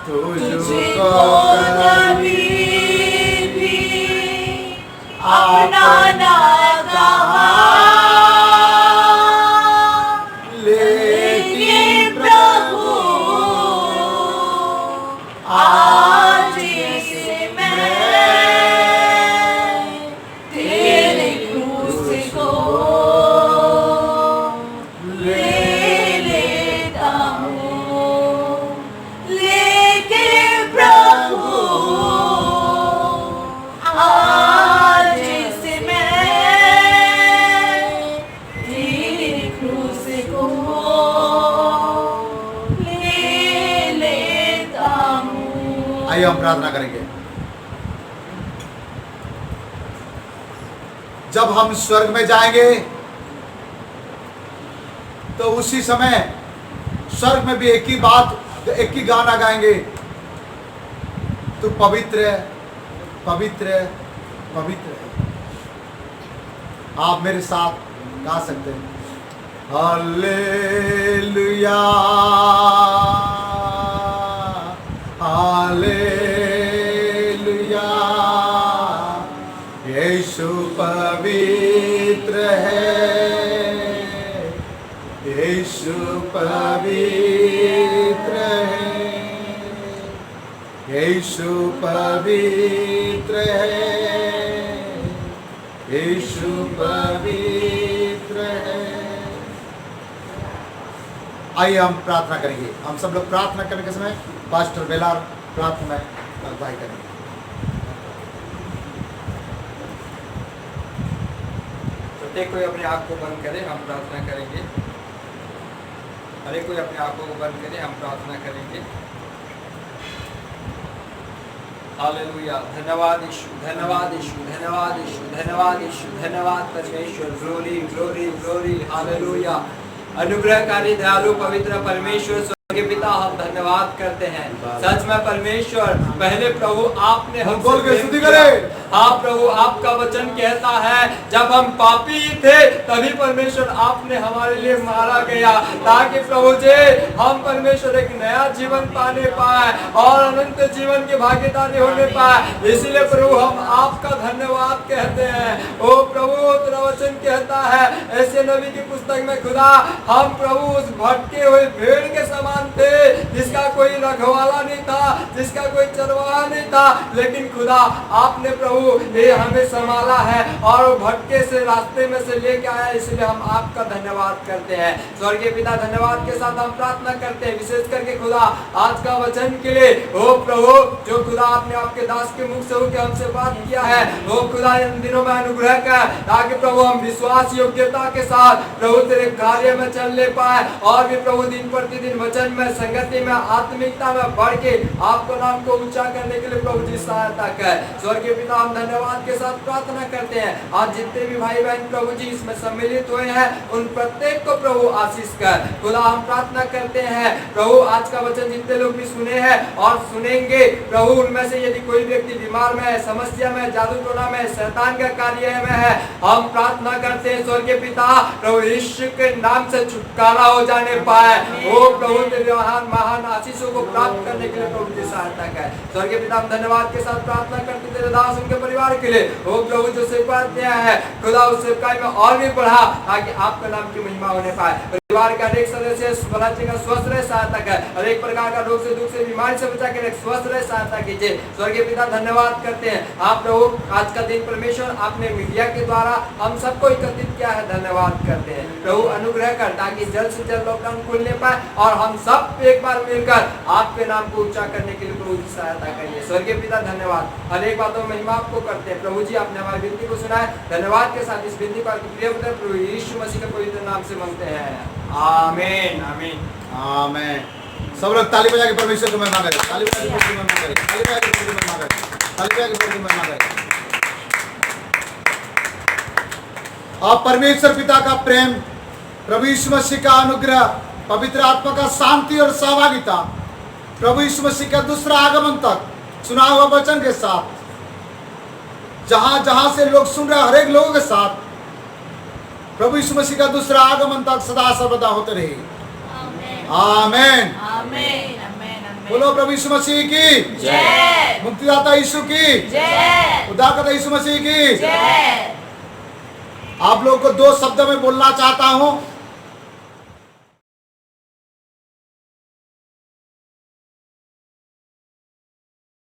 B: तुझको कभी भी अपना ना कहा, लेकिन प्रभु आज से मैं तेरे क्रूस को ले लेता हूँ, लेकिन प्रभु आज से मैं तेरे क्रूस को ले लेता हूँ।
A: आइए हम प्रार्थना करेंगे। जब हम स्वर्ग में जाएंगे तो उसी समय स्वर्ग में भी एक ही बात, एक ही गाना गाएंगे, तू पवित्र है, पवित्र है, पवित्र है। आप मेरे साथ गा सकते हैं, हालेलुया, हालेलुया, यीशु पवित्र है, यीशु पवित्र है, यीशु पवित्र है, यीशु पवित्र है। आइए हम प्रार्थना करेंगे। हम सब लोग प्रार्थना करने के समय पास्टर बेलार प्रार्थना में अगुवाई करेंगे।
C: प्रत्येक कोई अपनी आँख को बंद करे, हम प्रार्थना करेंगे। हर एक कोई अपनी आँखों को बंद करे, हम प्रार्थना करेंगे। हालेलुया, धन्यवाद यीशु, धन्यवाद यीशु, धन्यवाद यीशु, धन्यवाद यीशु, धन्यवाद परमेश्वर, ग्लोरी ग्लोरी ग्लोरी, हालेलुया। अनुग्रहकारी दयालु पवित्र परमेश्वर स्वर्गीय पिता, हम धन्यवाद करते हैं। सच में परमेश्वर, पहले प्रभु आपने हमसे
A: बोल के
C: प्रेम
A: स्तुति
C: किया।
A: करें।
C: हाँ प्रभु, आपका वचन कहता है जब हम पापी थे तभी परमेश्वर आपने हमारे लिए मारा गया, ताकि प्रभु जी हम परमेश्वर एक नया जीवन पाने पाए और अनंत जीवन की भागीदारी होने पाए। इसलिए प्रभु हम आपका धन्यवाद कहते हैं। ओ प्रभु, तेरा वचन कहता है ऐसे नबी की पुस्तक में, खुदा हम प्रभु उस भटके हुए भेड़ के समान थे जिसका जिसका कोई रखवाला नहीं था, जिसका कोई चरवाहा नहीं था, लेकिन खुदा आपने प्रभु ये हमें संभाला है और वो भटके से रास्ते में से लेके आया, इसलिए हम आपका धन्यवाद करते हैं। स्वर्गीय पिता, धन्यवाद के साथ हम प्रार्थना करते हैं विशेष करके खुदा आज का वचन के लिए। ओ प्रभु, जो खुदा आपने आपके दास के मुख से होकर हमसे बात किया है, ओ खुदा इन दिनों में अनुग्रह कर, ताकि प्रभु हम विश्वास योग्यता के साथ प्रभु तेरे कार्य में चलने पाए और भी प्रभु दिन प्रतिदिन वचन में, संगति में, आत्मिकता में बढ़ के आपको नाम को ऊंचा करने के लिए प्रभु जी सहायता कर। स्वर्गीय पिता, हम धन्यवाद के साथ प्रार्थना करते हैं आज जितने भी भाई बहन प्रभु जी इसमें सम्मिलित हुए हैं उन प्रत्येक को प्रभु आशीष कर। खुदा हम प्रार्थना करते हैं प्रभु आज का वचन जितने लोग भी सुने हैं और सुनेंगे प्रभु, उनमें से यदि कोई व्यक्ति बीमार में है, समस्या में, जादू टोना में, शैतान का कार्य में है, हम प्रार्थना करते हैं स्वर्गीय पिता प्रभु यीशु के नाम से छुटकारा हो जाने पाए। ओ प्रभु तेरे महान महान आशीषों को प्राप्त करने के लिए प्रभु की सहायता कर। स्वर्गीय पिता, हम धन्यवाद के साथ प्रार्थना करते तेरे दास उनके परिवार के लिए। ओ प्रभु जो सेवकाई दिया है खुदा उस सेवकाई में और भी बढ़ा ताकि आपका नाम की महिमा होने पाए। परिवार का एक सदस्य बच्चे का स्वस्थ रहे सहायता कर, हर एक प्रकार का रोग से, दुख से, बीमारी से बचा के स्वस्थ रहे सहायता कीजिए। स्वर्गीय पिता, धन्यवाद करते हैं आप प्रभु आज का दिन परमेश्वर आपने मीडिया के द्वारा हम सबको एकत्रित किया है, धन्यवाद करते हैं प्रभु। अनुग्रह कर ताकि जल्द से जल्द लॉकडाउन खुलने पाए और हम सब एक बार मिलकर आपके नाम को ऊंचा करने के लिए प्रभु जी सहायता करिए। स्वर्गीय पिता, धन्यवाद, हर एक बातों में महिमा आपको करते हैं प्रभु जी। आपने हमारी विनती को सुना है, धन्यवाद के साथ इस विनती को प्रिय पुत्र प्रभु यीशु मसीह के पवित्र नाम से मांगते हैं, आमीन आमीन
A: आमेन। सब लोग ताली बजा के परमेश्वर को महिमा करें, ताली बजा के प्रभु की महिमा करें, ताली बजा के प्रभु की महिमा करें, ताली बजा के प्रभु की महिमा करें। और परमेश्वर पिता का प्रेम, प्रभु यीशु मसीह का अनुग्रह, पवित्र आत्मा का शांति और सहभागिता, प्रभु यीशु मसीह का दूसरा आगमन तक सुना हुआ वचन के साथ जहां जहां से लोग सुन रहे हर एक लोगों के साथ प्रभु यीशु मसीह का दूसरा आगमन तक सदा सर्वदा होते रहे। आमेन आमेन। बोलो प्रभु यीशु मसीह की
B: जय,
A: मुक्तिदाता यीशु की
B: जय,
A: उद्धारकर्ता यीशु मसीह की।
B: जय।
A: आप लोगों को दो शब्दों में बोलना चाहता हूं।